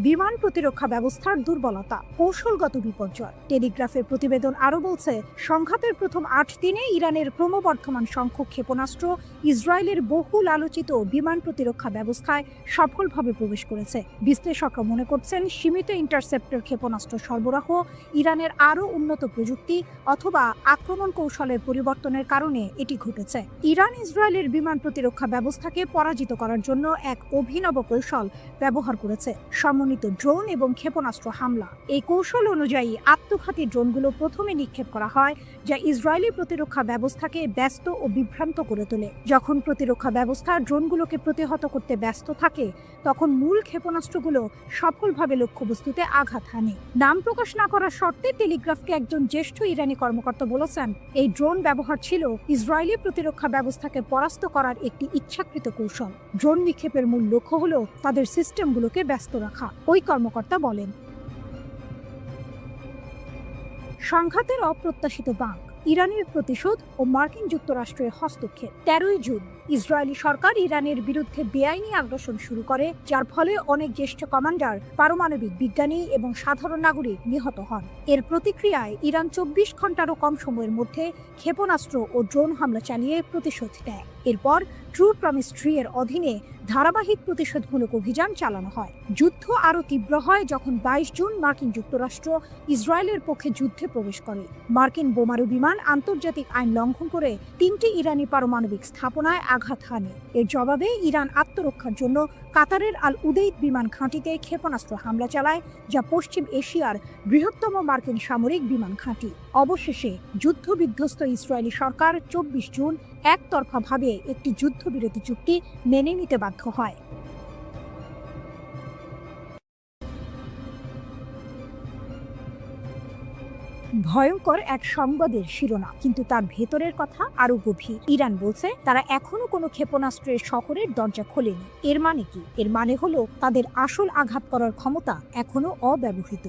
বিমান প্রতিরক্ষা ব্যবস্থার দুর্বলতা, কৌশলগত বিপর্যয়। টেলিগ্রাফের প্রতিবেদন আরও বলছে, সংঘাতের প্রথম ৮ দিনে ইরানের ক্রমবর্ধমান সংখ্যক ক্ষেপণাস্ত্র ইসরায়েলের বহুল আলোচিত বিমান প্রতিরক্ষা ব্যবস্থায় সফলভাবে প্রবেশ করেছে। বিশ্লেষকরা মনে করছেন সীমিত ইন্টারসেপ্টর ক্ষেপণাস্ত্র সরবরাহ, ইরানের আরও উন্নত প্রযুক্তি অথবা আক্রমণ কৌশলের পরিবর্তনের কারণে এটি ঘটেছে। ইরান ইসরায়েলের বিমান প্রতিরক্ষা ব্যবস্থাকে পরাজিত করার জন্য এক অভিনব কৌশল ব্যবহার করেছে, সমন্বিত ড্রোন এবং ক্ষেপণাস্ত্র হামলা। এই কৌশল অনুযায়ী আত্মঘাতী ড্রোনগুলো প্রথমে নিক্ষেপ করা হয়, যা ইসরায়েলি প্রতিরক্ষা ব্যবস্থাকে ব্যস্ত ও বিভ্রান্ত করে তোলে। যখন প্রতিরক্ষা ব্যবস্থা ড্রোনগুলোকে প্রতিহত করতে ব্যস্ত থাকে, তখন মূল ক্ষেপণাস্ত্রগুলো সফলভাবে লক্ষ্যবস্তুতে আঘাত হানে। নাম প্রকাশ না করার শর্তে টেলিগ্রাফকে একজন জ্যেষ্ঠ ইরানি কর্মকর্তা বলেছেন, এই ড্রোন ব্যবহার ছিল ইসরায়েলি প্রতিরক্ষা ব্যবস্থাকে পরাস্ত করার একটি ইচ্ছাকৃত কৌশল। ড্রোন নিক্ষেপের মূল লক্ষ্য হলো তাদের সিস্টেমগুলোকে ব্যস্ত রাখা, ওই কর্মকর্তা বলেন। সংঘাতের অপ্রত্যাশিত বাঁক, ইরানের প্রতিশোধ ও মার্কিন যুক্তরাষ্ট্রের হস্তক্ষেপ। ১৩ জুন ইসরায়েলি সরকার ইরানের বিরুদ্ধে বেআইনি আগ্রাসন শুরু করে, যার ফলে অনেক জ্যেষ্ঠ কমান্ডার, পারমাণবিক বিজ্ঞানী এবং সাধারণ নাগরিক নিহত হন। এর প্রতিক্রিয়ায় ইরান ২৪ ঘন্টারও কম সময়ের মধ্যে ক্ষেপণাস্ত্র ও ড্রোন হামলা চালিয়ে প্রতিশোধ নেয়। এরপর ট্রু প্রমিস 3 এর অধীনে ধারাবাহিক প্রতিশোধমূলক অভিযান চালানো হয়। যুদ্ধ আরও তীব্র হয় যখন ২২ জুন মার্কিন যুক্তরাষ্ট্র ইসরায়েলের পক্ষে যুদ্ধে প্রবেশ করে। মার্কিন বোমারু বিমান আন্তর্জাতিক আইন লঙ্ঘন করে ৩টি ইরানি পারমাণবিক স্থাপনায় আঘাত হানে। এর জবাবে ইরান আত্মরক্ষার জন্য কাতারের আল উদেইদ বিমান ঘাঁটিতে ক্ষেপণাস্ত্র হামলা চালায়, যা পশ্চিম এশিয়ার বৃহত্তম মার্কিন সামরিক বিমান ঘাঁটি। অবশেষে যুদ্ধবিধ্বস্ত ইসরায়েলি সরকার ২৪ জুন একতরফাভাবে একটি যুদ্ধবিরতি চুক্তি মেনে নিতে বাধ্য হয়। ভয়ঙ্কর এক সংবাদের শিরোনাম, কিন্তু তার ভেতরের কথা আরো গভীর। ইরান বলছে তারা এখনো কোনো ক্ষেপণাস্ত্রের শহরের দরজা খোলেনি। এর মানে কি? এর মানে হলো তাদের আসল আঘাত করার ক্ষমতা এখনো অব্যবহৃত।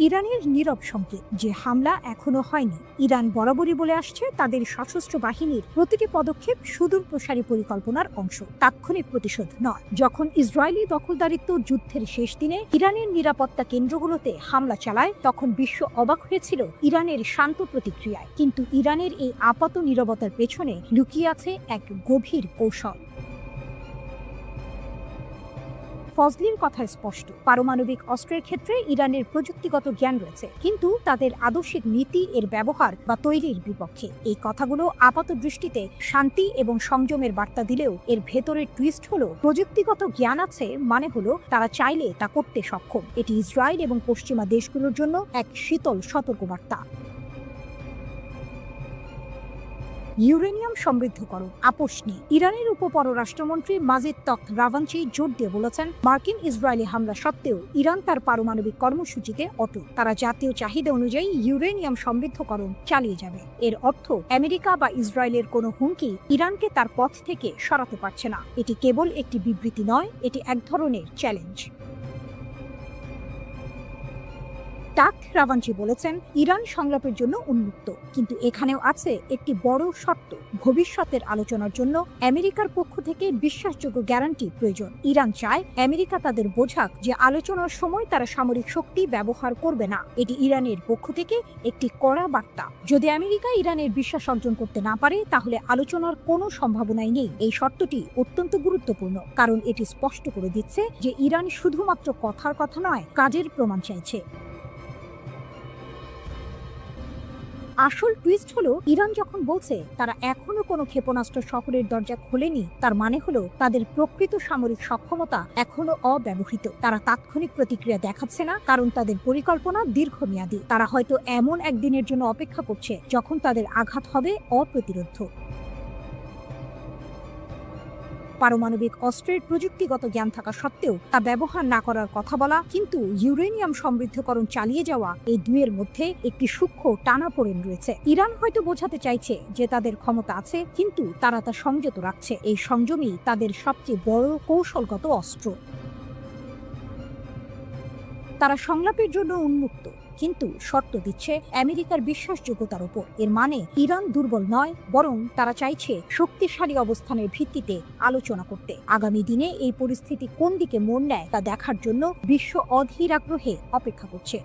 ইরানের নীরব সংকেত যে হামলা এখনো হয়নি। ইরান বরাবরই বলে আসছে তাদের সশস্ত্র বাহিনীর প্রতিটি পদক্ষেপ সুদূর প্রসারী পরিকল্পনার অংশ, তাৎক্ষণিক প্রতিশোধ নয়। যখন ইসরায়েলি দখলদারিত্ব যুদ্ধের শেষ দিনে ইরানের নিরাপত্তা কেন্দ্রগুলোতে হামলা চালায়, তখন বিশ্ব অবাক হয়েছিল ইরানের শান্ত প্রতিক্রিয়ায়। কিন্তু ইরানের এই আপাত নীরবতার পেছনে লুকিয়ে আছে এক গভীর কৌশল। ফজলির কথা স্পষ্ট, পারমাণবিক অস্ত্রের ক্ষেত্রে ইরানের প্রযুক্তিগত জ্ঞান রয়েছে, কিন্তু তাদের আদর্শিক নীতি এর ব্যবহার বা তৈরির বিপক্ষে। এই কথাগুলো আপাত দৃষ্টিতে শান্তি এবং সংযমের বার্তা দিলেও এর ভেতরের টুইস্ট হলো প্রযুক্তিগত জ্ঞান আছে মানে হলো তারা চাইলে তা করতে সক্ষম। এটি ইসরায়েল এবং পশ্চিমা দেশগুলোর জন্য এক শীতল সতর্কবার্তা। ইউরেনিয়াম সমৃদ্ধকরণ আপোষ নেই। ইরানের উপপররাষ্ট্রমন্ত্রী মাজিদ তখত রাভাঞ্চি জোর দিয়ে বলেছেন, মার্কিন ইসরায়েলি হামলা সত্ত্বেও ইরান তার পারমাণবিক কর্মসূচিতে অটল। তারা জাতীয় চাহিদা অনুযায়ী ইউরেনিয়াম সমৃদ্ধকরণ চালিয়ে যাবে। এর অর্থ আমেরিকা বা ইসরায়েলের কোনো হুমকি ইরানকে তার পথ থেকে সরাতে পারছে না। এটি কেবল একটি বিবৃতি নয়, এটি এক ধরনের চ্যালেঞ্জ। তখত রাভাঞ্চি বলেছেন, ইরান সংলাপের জন্য উন্মুক্ত, কিন্তু এখানেও আছে একটি বড় শর্ত। ভবিষ্যতের আলোচনার জন্য আমেরিকার পক্ষ থেকে বিশ্বাসযোগ্য গ্যারান্টি প্রয়োজন। ইরান চায় আমেরিকা তাদের বোঝাক যে আলোচনার সময় তারা সামরিক শক্তি ব্যবহার করবে না। এটি ইরানের পক্ষ থেকে একটি কড়া বার্তা। যদি আমেরিকা ইরানের বিশ্বাস অর্জন করতে না পারে, তাহলে আলোচনার কোনো সম্ভাবনাই নেই। এই শর্তটি অত্যন্ত গুরুত্বপূর্ণ, কারণ এটি স্পষ্ট করে দিচ্ছে যে ইরান শুধুমাত্র কথার কথা নয়, কাজের প্রমাণ চাইছে। আসল টুইস্ট হলো, ইরান যখন বলছে তারা এখনো কোনো ক্ষেপণাস্ত্র শহরের দরজা খোলেনি, তার মানে হলো তাদের প্রকৃত সামরিক সক্ষমতা এখনো অব্যবহৃত। তারা তাৎক্ষণিক প্রতিক্রিয়া দেখাচ্ছে না, কারণ তাদের পরিকল্পনা দীর্ঘমেয়াদী। তারা হয়তো এমন একদিনের জন্য অপেক্ষা করছে যখন তাদের আঘাত হবে অপ্রতিরোধ্য। পারমাণবিক অস্ত্রের প্রযুক্তিগত জ্ঞান থাকা সত্ত্বেও তা ব্যবহার না করার কথা বলা, কিন্তু ইউরেনিয়াম সমৃদ্ধকরণ চালিয়ে যাওয়া, এই দুয়ের মধ্যে একটি সূক্ষ্ম টানাপোড়েন রয়েছে। ইরান হয়তো বোঝাতে চাইছে যে তাদের ক্ষমতা আছে, কিন্তু তারা তা সংযত রাখছে। এই সংযমই তাদের সবচেয়ে বড় কৌশলগত অস্ত্র। তারা সংলাপের জন্য উন্মুক্ত, কিন্তু শর্ত দিচ্ছে আমেরিকার বিশ্বাসযোগ্যতার উপর। এর মানে ইরান দুর্বল নয়, বরং তারা চাইছে শক্তিশালী অবস্থানের ভিত্তিতে আলোচনা করতে। আগামী দিনে এই পরিস্থিতি কোন দিকে মোড় নেয় তা দেখার জন্য বিশ্ব অধীর আগ্রহে অপেক্ষা করছে।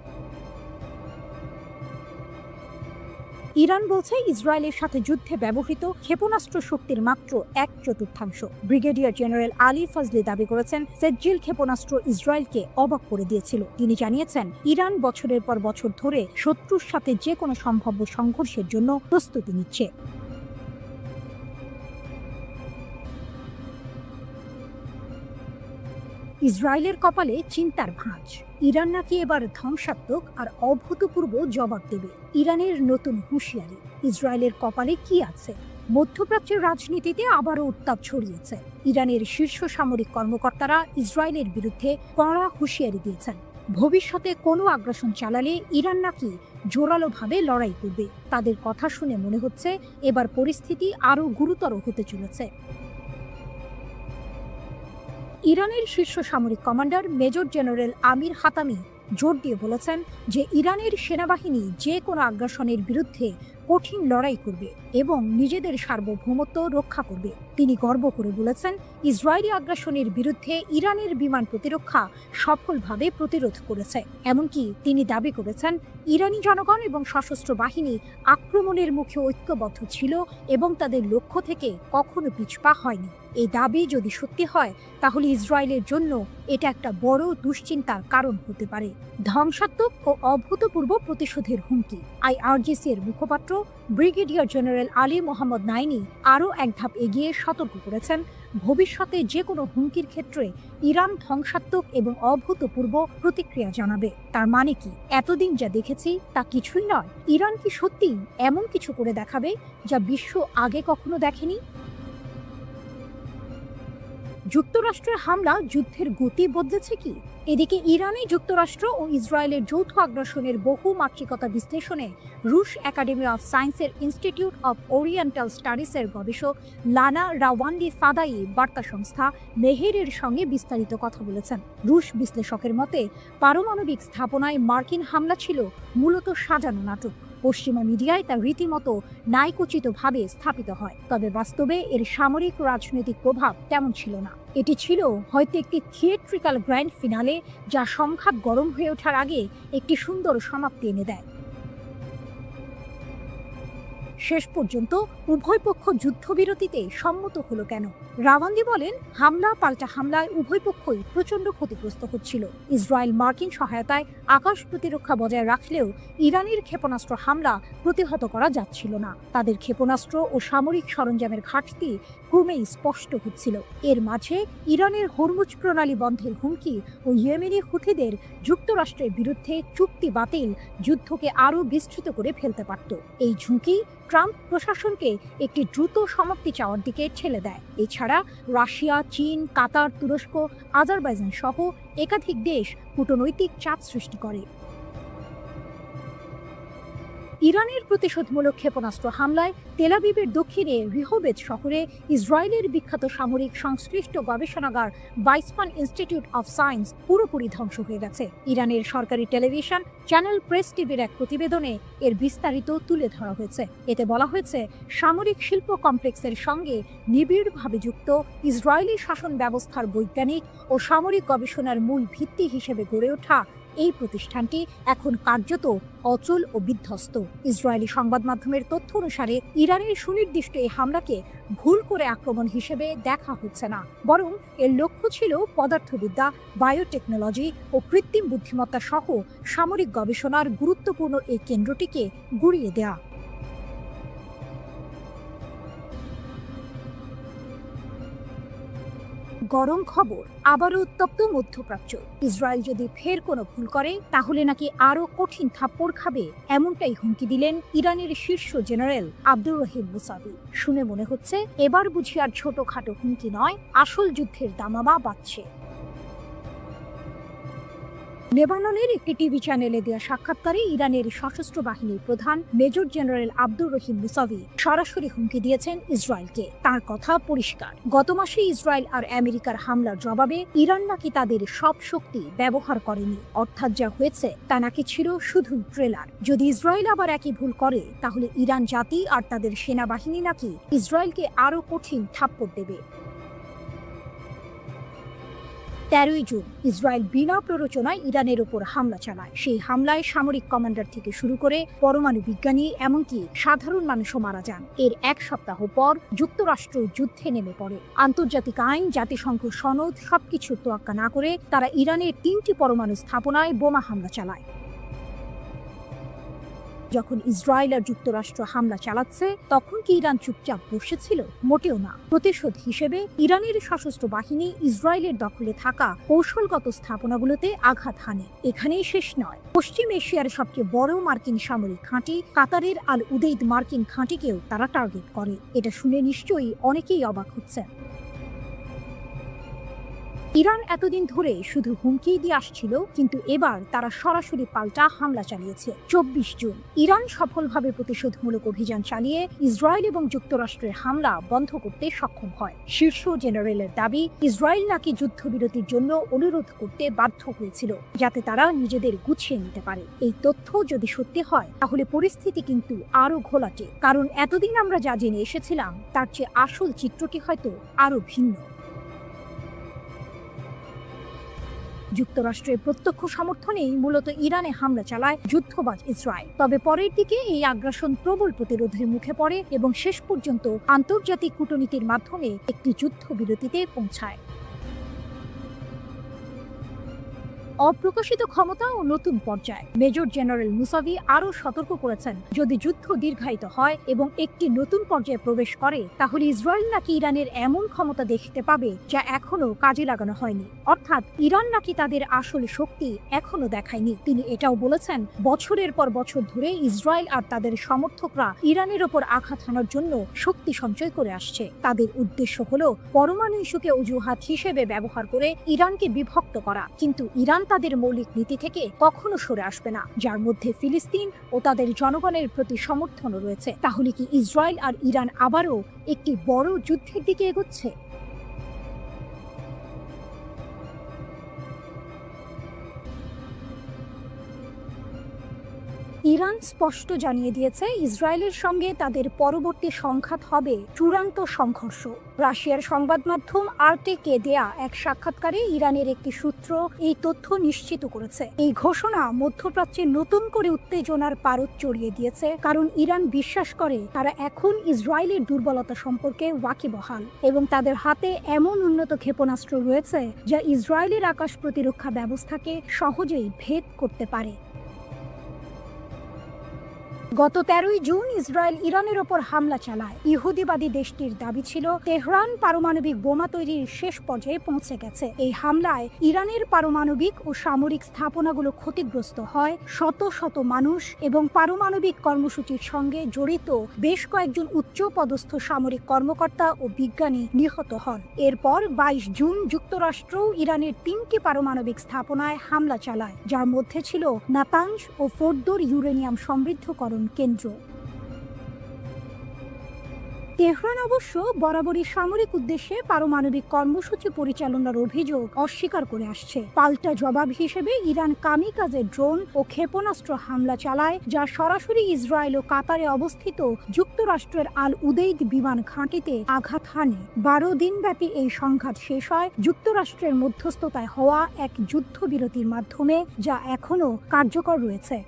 ইরান বলছে ইসরায়েলের সাথে যুদ্ধে ব্যবহৃত ক্ষেপণাস্ত্র শক্তির মাত্র 1/4। ব্রিগেডিয়ার জেনারেল আলী ফজলি দাবি করেছেন, সেজ্জিল ক্ষেপণাস্ত্র ইসরায়েলকে অবাক করে দিয়েছিল। তিনি জানিয়েছেন, ইরান বছরের পর বছর ধরে শত্রুর সাথে যে কোনো সম্ভাব্য সংঘর্ষের জন্য প্রস্তুতি নিচ্ছে। ইসরায়েলের কপালে চিন্তার ভাঁজ। ইরান নাকি এবার ধ্বংসাত্মক আর অভূতপূর্ব জবাব দেবে। ইরানের নতুন হুঁশিয়ারি। ইসরায়েলের কপালে কি আছে? মধ্যপ্রাচ্যের রাজনীতিতে আবারও উত্তাপ ছড়িয়েছে। ইরানের শীর্ষ সামরিক কর্মকর্তারা ইসরায়েলের বিরুদ্ধে কড়া হুঁশিয়ারি দিয়েছেন। ভবিষ্যতে কোনো আগ্রাসন চালালে ইরান নাকি জোরালোভাবে লড়াই করবে। তাদের কথা শুনে মনে হচ্ছে এবার পরিস্থিতি আরও গুরুতর হতে চলেছে। ইরানের শীর্ষ সামরিক কমান্ডার মেজর জেনারেল আমির হাতামি জোর দিয়ে বলেছেন যে ইরানের সেনাবাহিনী যে কোনো আগ্রাসনের বিরুদ্ধে কঠিন লড়াই করবে এবং নিজেদের সার্বভৌমত্ব রক্ষা করবে। তিনি গর্ব করে বলেছেন, ইসরায়েলি আগ্রাসনের বিরুদ্ধে ইরানের বিমান প্রতিরক্ষা সফলভাবে প্রতিরোধ করেছে। এমনকি তিনি দাবি করেছেন, ইরানি জনগণ এবং সশস্ত্র বাহিনী আক্রমণের মুখে ঐক্যবদ্ধ ছিল এবং তাদের লক্ষ্য থেকে কখনো পিছপা হয়নি। এই দাবি যদি সত্যি হয়, তাহলে ইসরায়েলের জন্য এটা একটা বড় দুশ্চিন্তার কারণ হতে পারে। ধ্বংসাত্মক ও অভূতপূর্ব প্রতিশোধের হুমকি। আইআরজিসি এর মুখপাত্র ব্রিগেডিয়ার জেনারেল আলী মোহাম্মদ নাইনি আরও এক ধাপ এগিয়ে সতর্ক করেছেন, ভবিষ্যতে যে কোনো হুমকির ক্ষেত্রে ইরান ধ্বংসাত্মক এবং অভূতপূর্ব প্রতিক্রিয়া জানাবে। তার মানে কি? এতদিন যা দেখেছি তা কিছুই নয়। ইরান কি সত্যি এমন কিছু করে দেখাবে যা বিশ্ব আগে কখনো দেখেনি? যুক্তরাষ্ট্রের হামলা যুদ্ধের গতি বদলেছে কি? এদিকে ইরানে যুক্তরাষ্ট্র ও ইসরায়েলের যৌথ আগ্রাসনের বহুমাত্রিকতা বিশ্লেষণে রুশ একাডেমি অফ সায়েন্সের ইনস্টিটিউট অব ওরিয়েন্টাল স্টাডিজের গবেষক লানা রাওয়ান্ডি ফাদাই বার্তা সংস্থা মেহেরের সঙ্গে বিস্তারিত কথা বলেছেন। রুশ বিশ্লেষকের মতে পারমাণবিক স্থাপনায় মার্কিন হামলা ছিল মূলত সাজানো নাটক। পশ্চিমা মিডিয়ায় তা রীতিমতো ন্যায়কোচিতভাবে স্থাপিত হয়, তবে বাস্তবে এর সামরিক রাজনৈতিক প্রভাব তেমন ছিল না। এটি ছিল হয়তো একটি থিয়েট্রিক্যাল গ্র্যান্ড ফিনালে, যা সংঘাত গরম হয়ে ওঠার আগে একটি সুন্দর সমাপ্তি এনে দেয়। শেষ পর্যন্ত উভয় পক্ষ যুদ্ধবিরতিতে সম্মত হলো কেন? রাওয়ান্দি বলেন, হামলা পাল্টা হামলায় উভয় পক্ষই প্রচণ্ড ক্ষতিগ্রস্ত হচ্ছিল। ইসরায়েল মার্কিন সহায়তায় আকাশ প্রতিরক্ষা বজায় রাখলেও ইরানের ক্ষেপণাস্ত্র হামলা প্রতিহত করা যাচ্ছিল না। তাদের ক্ষেপণাস্ত্র ও সামরিক সরঞ্জামের ঘাটতি ক্রমেই স্পষ্ট হচ্ছিল। এর মাঝে ইরানের হরমুজ প্রণালী বন্ধের হুমকি ও ইয়েমেনি হুথিদের যুক্তরাষ্ট্রের বিরুদ্ধে চুক্তি বাতিল যুদ্ধকে আরও বিস্তৃত করে ফেলতে পারত। এই ঝুঁকি ট্রাম্প প্রশাসনকে একটি দ্রুত সমাপ্তি চাওয়ার দিকে ঠেলে দেয়। এছাড়া রাশিয়া, চীন, কাতার, তুরস্ক, আজারবাইজান সহ একাধিক দেশ কূটনৈতিক চাপ সৃষ্টি করে। ইরানের প্রতিশোধমূলক ক্ষেপণাস্ত্র হামলায় তেল আবিবের দক্ষিণে রিহোবেজ শহরে ইসরায়েলের বিখ্যাত সামরিক সংশ্লিষ্ট গবেষণাগার বাইসমান ইনস্টিটিউট অফ সায়েন্স পুরোপুরি ধ্বংস হয়ে গেছে। ইরানের সরকারি টেলিভিশন চ্যানেল প্রেস টিভির এক প্রতিবেদনে এর বিস্তারিত তুলে ধরা হয়েছে। এতে বলা হয়েছে, সামরিক শিল্প কমপ্লেক্সের সঙ্গে নিবিড়ভাবে যুক্ত ইসরায়েলি শাসন ব্যবস্থার বৈজ্ঞানিক ও সামরিক গবেষণার মূল ভিত্তি হিসেবে গড়ে ওঠা এই প্রতিষ্ঠানটি এখন কার্যত অচল ও বিধ্বস্ত। ইসরায়েলি সংবাদ মাধ্যমের তথ্য অনুসারে ইরানের সুনির্দিষ্ট এই হামলাকে ভুল করে আক্রমণ হিসেবে দেখা হচ্ছে না, বরং এর লক্ষ্য ছিল পদার্থবিদ্যা, বায়োটেকনোলজি ও কৃত্রিম বুদ্ধিমত্তা সহ সামরিক গবেষণার গুরুত্বপূর্ণ এই কেন্দ্রটিকে গুঁড়িয়ে দেয়া। গরম খবর, আবারও উত্তপ্ত মধ্যপ্রাচ্য। ইসরায়েল যদি ফের কোনো ভুল করে তাহলে নাকি আরও কঠিন থাপ্পড় খাবে, এমনটাই হুমকি দিলেন ইরানের শীর্ষ জেনারেল আব্দুর রহিম মুসাভি। শুনে মনে হচ্ছে এবার বুঝি আর ছোটখাটো হুমকি নয়, আসল যুদ্ধের দামামা বাজছে। লেবাননের একটি টিভি চ্যানেলে দেওয়া সাক্ষাৎকারে ইরানের সশস্ত্র বাহিনীর প্রধান major general Abdur Rahim Musavi সরাসরি হুমকি দিয়েছেন ইসরায়েলকে। তার কথা পরিষ্কার, গত মাসে ইসরায়েল আর আমেরিকার হামলার জবাবে ইরান নাকি তাদের সব শক্তি ব্যবহার করেনি, অর্থাৎ যা হয়েছে তা নাকি ছিল শুধু ট্রেলার। যদি ইসরায়েল আবার একই ভুল করে তাহলে ইরান জাতি আর তাদের সেনাবাহিনী নাকি ইসরায়েলকে আরও কঠিন থাপ্পড় দেবে। 13 জুন ইসরায়েল বিনা প্ররোচনায় ইরানের উপর হামলা চালায়। সেই হামলায় সামরিক কমান্ডার থেকে শুরু করে পরমাণু বিজ্ঞানী, এমনকি সাধারণ মানুষও মারা যান। এর এক সপ্তাহ পর যুক্তরাষ্ট্র যুদ্ধে নেমে পড়ে। আন্তর্জাতিক আইন, জাতিসংঘ সনদ সবকিছু তোয়াক্কা না করে তারা ইরানের 3টি পরমাণু স্থাপনায় বোমা হামলা চালায়। যখন ইসরায়েল আর যুক্তরাষ্ট্র হামলা চালাচ্ছে তখন কি ইরান চুপচাপ বসেছিল? মোটেও না। প্রতিশোধ হিসেবে ইরানের সশস্ত্র বাহিনী ইসরায়েলের দখলে থাকা কৌশলগত স্থাপনাগুলোতে আঘাত হানে। এখানেই শেষ নয়, পশ্চিম এশিয়ার সবচেয়ে বড় মার্কিন সামরিক ঘাঁটি কাতারের আল উদেইদ মার্কিন ঘাঁটিকেও তারা টার্গেট করে। এটা শুনে নিশ্চয়ই অনেকেই অবাক হচ্ছেন। ইরান এতদিন ধরে শুধু হুমকি দিয়ে আসছিল, কিন্তু এবার তারা সরাসরি পাল্টা হামলা চালিয়েছে। 24 জুন ইরান সফলভাবে প্রতিশোধমূলক অভিযান চালিয়ে ইসরায়েল এবং যুক্তরাষ্ট্রের হামলা বন্ধ করতে সক্ষম হয়। শীর্ষ জেনারেলের দাবি, ইসরায়েল নাকি যুদ্ধবিরতির জন্য অনুরোধ করতে বাধ্য হয়েছিল যাতে তারা নিজেদের গুছিয়ে নিতে পারে। এই তথ্য যদি সত্যি হয় তাহলে পরিস্থিতি কিন্তু আরো ঘোলাটে, কারণ এতদিন আমরা যা জেনে এসেছিলাম তার চেয়ে আসল চিত্রটি হয়তো আরো ভিন্ন। যুক্তরাষ্ট্রের প্রত্যক্ষ সমর্থনেই মূলত ইরানে হামলা চালায় যুদ্ধবাজ ইসরায়েল। তবে পরের দিকে এই আগ্রাসন প্রবল প্রতিরোধের মুখে পড়ে এবং শেষ পর্যন্ত আন্তর্জাতিক কূটনীতির মাধ্যমে একটি যুদ্ধবিরতিতে পৌঁছায়। অপ্রকাশিত ক্ষমতা ও নতুন পর্যায়। মেজর জেনারেল মুসাভি আরও সতর্ক করেছেন, যদি যুদ্ধ দীর্ঘায়িত হয় এবং একটি নতুন পর্যায়ে প্রবেশ করে, তাহলে ইসরায়েল নাকি ইরানের এমন ক্ষমতা দেখতে পাবে যা এখনো কাজে লাগানো হয়নি। অর্থাৎ ইরান নাকি তাদের আসল শক্তি এখনো দেখায়নি। তিনি এটাও বলেছেন, বছরের পর বছর ধরে ইসরায়েল আর তাদের সমর্থকরা ইরানের ওপর আঘাত হানার জন্য শক্তি সঞ্চয় করে আসছে। তাদের উদ্দেশ্য হলো পরমাণু ইস্যুকে অজুহাত হিসেবে ব্যবহার করে ইরানকে বিভক্ত করা। কিন্তু ইরান তাদের মৌলিক নীতি থেকে কখনো সরে আসবে না, যার মধ্যে ফিলিস্তিন ও তাদের জনগণের প্রতি সমর্থনও রয়েছে। তাহলে কি ইসরায়েল আর ইরান আবারও একটি বড় যুদ্ধের দিকে এগোচ্ছে? ইরান স্পষ্ট জানিয়ে দিয়েছে, ইসরায়েলের সঙ্গে তাদের পরবর্তী সংঘাত হবে চূড়ান্ত সংঘর্ষ। রাশিয়ার সংবাদ মাধ্যম আরটিকে দেয়া এক সাক্ষাৎকারে ইরানের একটি সূত্র এই তথ্য নিশ্চিত করেছে। এই ঘোষণা মধ্যপ্রাচ্যে নতুন করে উত্তেজনার পারদ চড়িয়ে দিয়েছে, কারণ ইরান বিশ্বাস করে তারা এখন ইসরায়েলের দুর্বলতা সম্পর্কে ওয়াকিবহাল এবং তাদের হাতে এমন উন্নত ক্ষেপণাস্ত্র রয়েছে যা ইসরায়েলের আকাশ প্রতিরক্ষা ব্যবস্থাকে সহজেই ভেদ করতে পারে। গত 13ই জুন ইসরায়েল ইরানের ওপর হামলা চালায়। ইহুদিবাদী দেশটির দাবি ছিল তেহরান পারমাণবিক বোমা তৈরির শেষ পর্যায়ে পৌঁছে গেছে। এই হামলায় ইরানের পারমাণবিক ও সামরিক স্থাপনাগুলো ক্ষতিগ্রস্ত হয়, শত শত মানুষ এবং পারমাণবিক কর্মসূচির সঙ্গে জড়িত বেশ কয়েকজন উচ্চ পদস্থ সামরিক কর্মকর্তা ও বিজ্ঞানী নিহত হন। এরপর 22 জুন যুক্তরাষ্ট্র ইরানের 3টি পারমাণবিক স্থাপনায় হামলা চালায়, যার মধ্যে ছিল নাতাঞ্জ ও ফোর্দোর ইউরেনিয়াম সমৃদ্ধকরণ কেন্দ্র। তেহরান অবশ্য বরাবরই সামরিক উদ্দেশ্যে পারমাণবিক কর্মসূচি পরিচালনার অভিযোগ অস্বীকার করে আসছে। পাল্টা জবাব হিসেবে ইরান কামিকাজে ড্রোন ও ক্ষেপণাস্ত্র হামলা চালায়, যা সরাসরি ইসরায়েল ও কাতারে অবস্থিত যুক্তরাষ্ট্রের আল উদেইদ বিমান ঘাঁটিতে আঘাত হানে। 12 দিনব্যাপী এই সংঘাত শেষ হয় যুক্তরাষ্ট্রের মধ্যস্থতায় হওয়া এক যুদ্ধবিরতির মাধ্যমে, যা এখনও কার্যকর রয়েছে।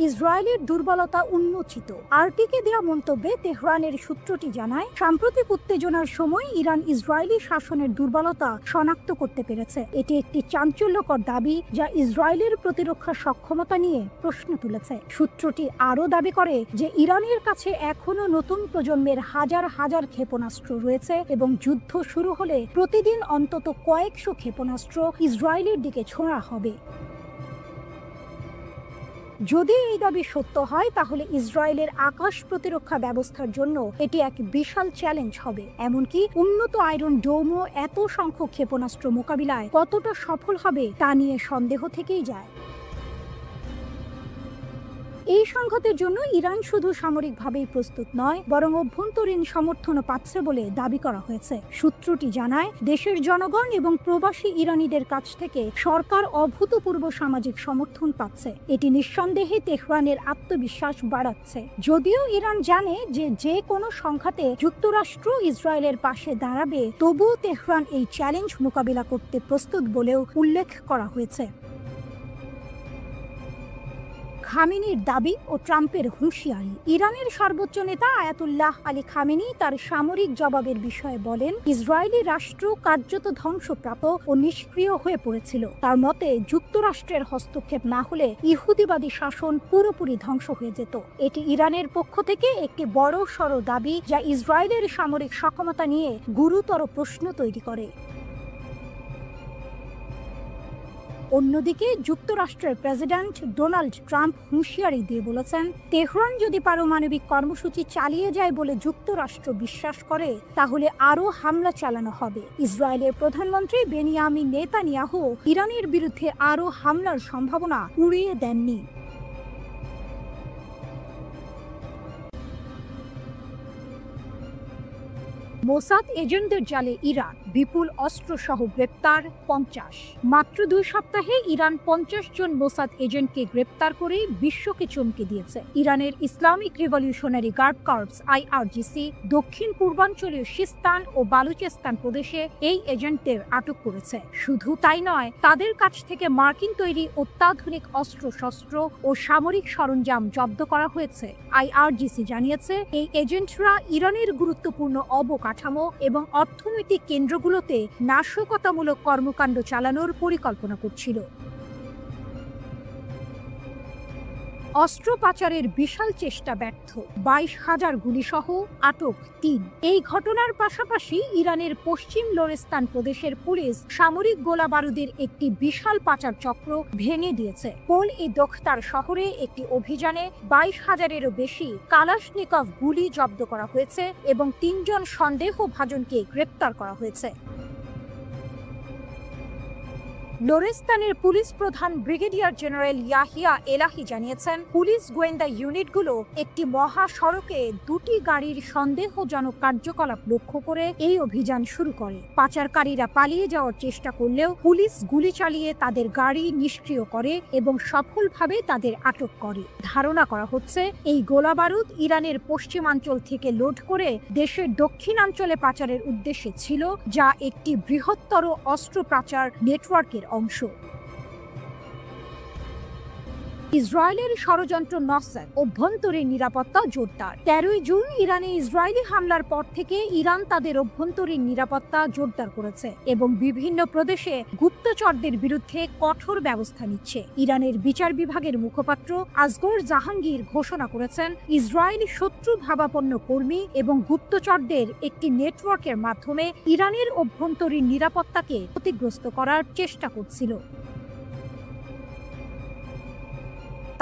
ইসরায়েলের দুর্বলতা উন্মোচিত। আরটিকে দেয়া মন্তব্যে তেহরানের সূত্রটি জানায়, সাম্প্রতিক উত্তেজনার সময় ইরান ইসরায়েলি শাসনের দুর্বলতা শনাক্ত করতে পেরেছে। এটি একটি চাঞ্চল্যকর দাবি যা ইসরায়েলের প্রতিরক্ষা সক্ষমতা নিয়ে প্রশ্ন তুলেছে। সূত্রটি আরও দাবি করে যে ইরানের কাছে এখনও নতুন প্রজন্মের হাজার হাজার ক্ষেপণাস্ত্র রয়েছে এবং যুদ্ধ শুরু হলে প্রতিদিন অন্তত কয়েকশো ক্ষেপণাস্ত্র ইসরায়েলের দিকে ছোঁড়া হবে। যদি এই দাবি সত্য হয়, তাহলে ইসরায়েলের আকাশ প্রতিরক্ষা ব্যবস্থার জন্য এটি এক বিশাল চ্যালেঞ্জ হবে। এমনকি উন্নত আয়রন ডোমও এত সংখ্যক ক্ষেপণাস্ত্র মোকাবিলায় কতটা সফল হবে তা নিয়ে সন্দেহ থেকেই যায়। এই সংঘাতের জন্য ইরান শুধু সামরিকভাবেই প্রস্তুত নয়, বরং অভ্যন্তরীণ সমর্থনও পাচ্ছে বলে দাবি করা হয়েছে। সূত্রটি জানায়, দেশের জনগণ এবং প্রবাসী ইরানিদের কাছ থেকে সরকার অভূতপূর্ব সামাজিক সমর্থন পাচ্ছে। এটি নিঃসন্দেহে তেহরানের আত্মবিশ্বাস বাড়াচ্ছে। যদিও ইরান জানে যে যে কোনো সংঘাতে যুক্তরাষ্ট্র ইসরায়েলের পাশে দাঁড়াবে, তবুও তেহরান এই চ্যালেঞ্জ মোকাবিলা করতে প্রস্তুত বলেও উল্লেখ করা হয়েছে। খামেনির দাবি ও ট্রাম্পের হুঁশিয়ারি। ইরানের সর্বোচ্চ নেতা আয়াতুল্লাহ আলী খামেনি তার সামরিক জবাবের বিষয়ে বলেন, ইসরায়েলি রাষ্ট্র কার্যত ধ্বংসপ্রাপ্ত ও নিষ্ক্রিয় হয়ে পড়েছিল। তার মতে, যুক্তরাষ্ট্রের হস্তক্ষেপ না হলে ইহুদিবাদী শাসন পুরোপুরি ধ্বংস হয়ে যেত। এটি ইরানের পক্ষ থেকে একটি বড় সড় দাবি, যা ইসরায়েলের সামরিক সক্ষমতা নিয়ে গুরুতর প্রশ্ন তৈরি করে। অন্যদিকে যুক্তরাষ্ট্রের প্রেসিডেন্ট ডোনাল্ড ট্রাম্প হুঁশিয়ারি দিয়ে বলেছেন, তেহরান যদি পারমাণবিক কর্মসূচি চালিয়ে যায় বলে যুক্তরাষ্ট্র বিশ্বাস করে, তাহলে আরও হামলা চালানো হবে। ইসরায়েলের প্রধানমন্ত্রী বেনিয়ামিন নেতানিয়াহু ইরানের বিরুদ্ধে আরও হামলার সম্ভাবনা উড়িয়ে দেননি। মোসাদ এজেন্টদের জালে ইরান, বিপুল অস্ত্রসহ গ্রেপ্তার 50। মাত্র 2 সপ্তাহে ইরান 50 জন মোসাদ এজেন্টকে গ্রেপ্তার করে বিশ্বকে চমকে দিয়েছে। ইরানের Islamic Revolutionary Guard Corps IRGC দক্ষিণ পূর্বাঞ্চলীয় সিস্তান ও বালুচিস্তান প্রদেশে এই এজেন্টদের আটক করেছে। শুধু তাই নয়, তাদের কাছ থেকে মার্কিন তৈরি অত্যাধুনিক অস্ত্রশস্ত্র ও সামরিক সরঞ্জাম জব্দ করা হয়েছে। IRGC জানিয়েছে, এই এজেন্টরা ইরানের গুরুত্বপূর্ণ অবকাঠামো কাঠামো এবং অর্থনৈতিক কেন্দ্রগুলোতে নাশকতামূলক কর্মকাণ্ড চালানোর পরিকল্পনা করছিল। অস্ত্র পাচারের বিশাল চেষ্টা ব্যর্থ, 22,000 গুলিসহ আটক 3। এই ঘটনার পাশাপাশি ইরানের পশ্চিম লোরেস্তান প্রদেশের পুলিশ সামরিক গোলা বারুদের একটি বিশাল পাচার চক্র ভেঙে দিয়েছে। পোল-ই-দোখতার শহরে একটি অভিযানে 22,000-এরও বেশি কালাশনিকভ গুলি জব্দ করা হয়েছে এবং 3 জন সন্দেহভাজনকে গ্রেপ্তার করা হয়েছে। লোরেস্তানের পুলিশ প্রধান ব্রিগেডিয়ার জেনারেল ইয়াহিয়া এলাহি জানিয়েছেন, পুলিশ গোয়েন্দা ইউনিটগুলো একটি মহাসড়কে 2টি গাড়ির সন্দেহজনক কার্যকলাপ লক্ষ্য করে এই অভিযান শুরু করে। পাচারকারীরা পালিয়ে যাওয়ার চেষ্টা করলেও পুলিশ গুলি চালিয়ে তাদের গাড়ি নিষ্ক্রিয় করে এবং সফলভাবে তাদের আটক করে। ধারণা করা হচ্ছে এই গোলাবারুদ ইরানের পশ্চিমাঞ্চল থেকে লোড করে দেশের দক্ষিণাঞ্চলে পাচারের উদ্দেশ্যে ছিল, যা একটি বৃহত্তর অস্ত্র পাচার নেটওয়ার্কের অংশ। ইসরায়েলের ষড়যন্ত্র নসর, অভ্যন্তরীণ নিরাপত্তা জোরদার। 13 জুন ইরানে ইসরায়েলি হামলার পর থেকে ইরান তাদের অভ্যন্তরীণ নিরাপত্তা জোরদার করেছে এবং বিভিন্ন প্রদেশে গুপ্তচরদের বিরুদ্ধে কঠোর ব্যবস্থা নিচ্ছে। ইরানের বিচার বিভাগের মুখপাত্র আসগর জাহাঙ্গীর ঘোষণা করেছেন, ইসরায়েল শত্রু ভাবাপন্ন কর্মী এবং গুপ্তচরদের একটি নেটওয়ার্কের মাধ্যমে ইরানের অভ্যন্তরীণ নিরাপত্তাকে ক্ষতিগ্রস্ত করার চেষ্টা করছিল।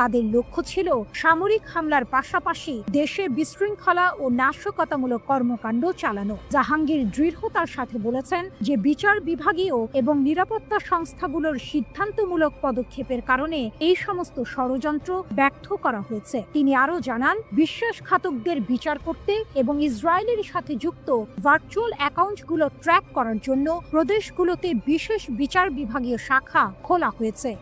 তাদের লক্ষ্য ছিল সামরিক হামলার পাশাপাশি দেশে বিশৃঙ্খলা ও নাশকতামূলক কর্মকাণ্ড চালানো। জাহাঙ্গীর দৃঢ়তার সাথে বলেছেন যে বিচার বিভাগীয় এবং নিরাপত্তা সংস্থাগুলোর সিদ্ধান্তমূলক পদক্ষেপের কারণে এই সমস্ত ষড়যন্ত্র ব্যর্থ করা হয়েছে। তিনি আরও জানান, বিশ্বাসঘাতকদের বিচার করতে এবং ইসরায়েলের সাথে যুক্ত ভার্চুয়াল অ্যাকাউন্টগুলো ট্র্যাক করার জন্য প্রদেশগুলোতে বিশেষ বিচার বিভাগীয় শাখা খোলা হয়েছে।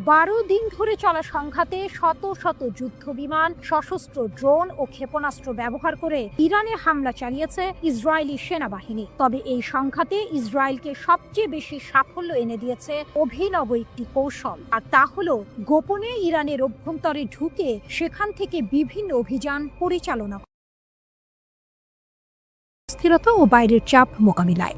12 দিন ধরে চলা সংঘাতে শত শত যুদ্ধ বিমান, সশস্ত্র ড্রোন ও ক্ষেপণাস্ত্র ব্যবহার করে ইরানে হামলা চালিয়েছে ইসরায়েলি সেনাবাহিনী। তবে এই সংঘাতে ইসরায়েলকে সবচেয়ে বেশি সাফল্য এনে দিয়েছে অভিনব একটি কৌশল, আর তা হল গোপনে ইরানের অভ্যন্তরে ঢুকে সেখান থেকে বিভিন্ন অভিযান পরিচালনা, স্থিরতা ও বাইরের চাপ মোকাবিলায়।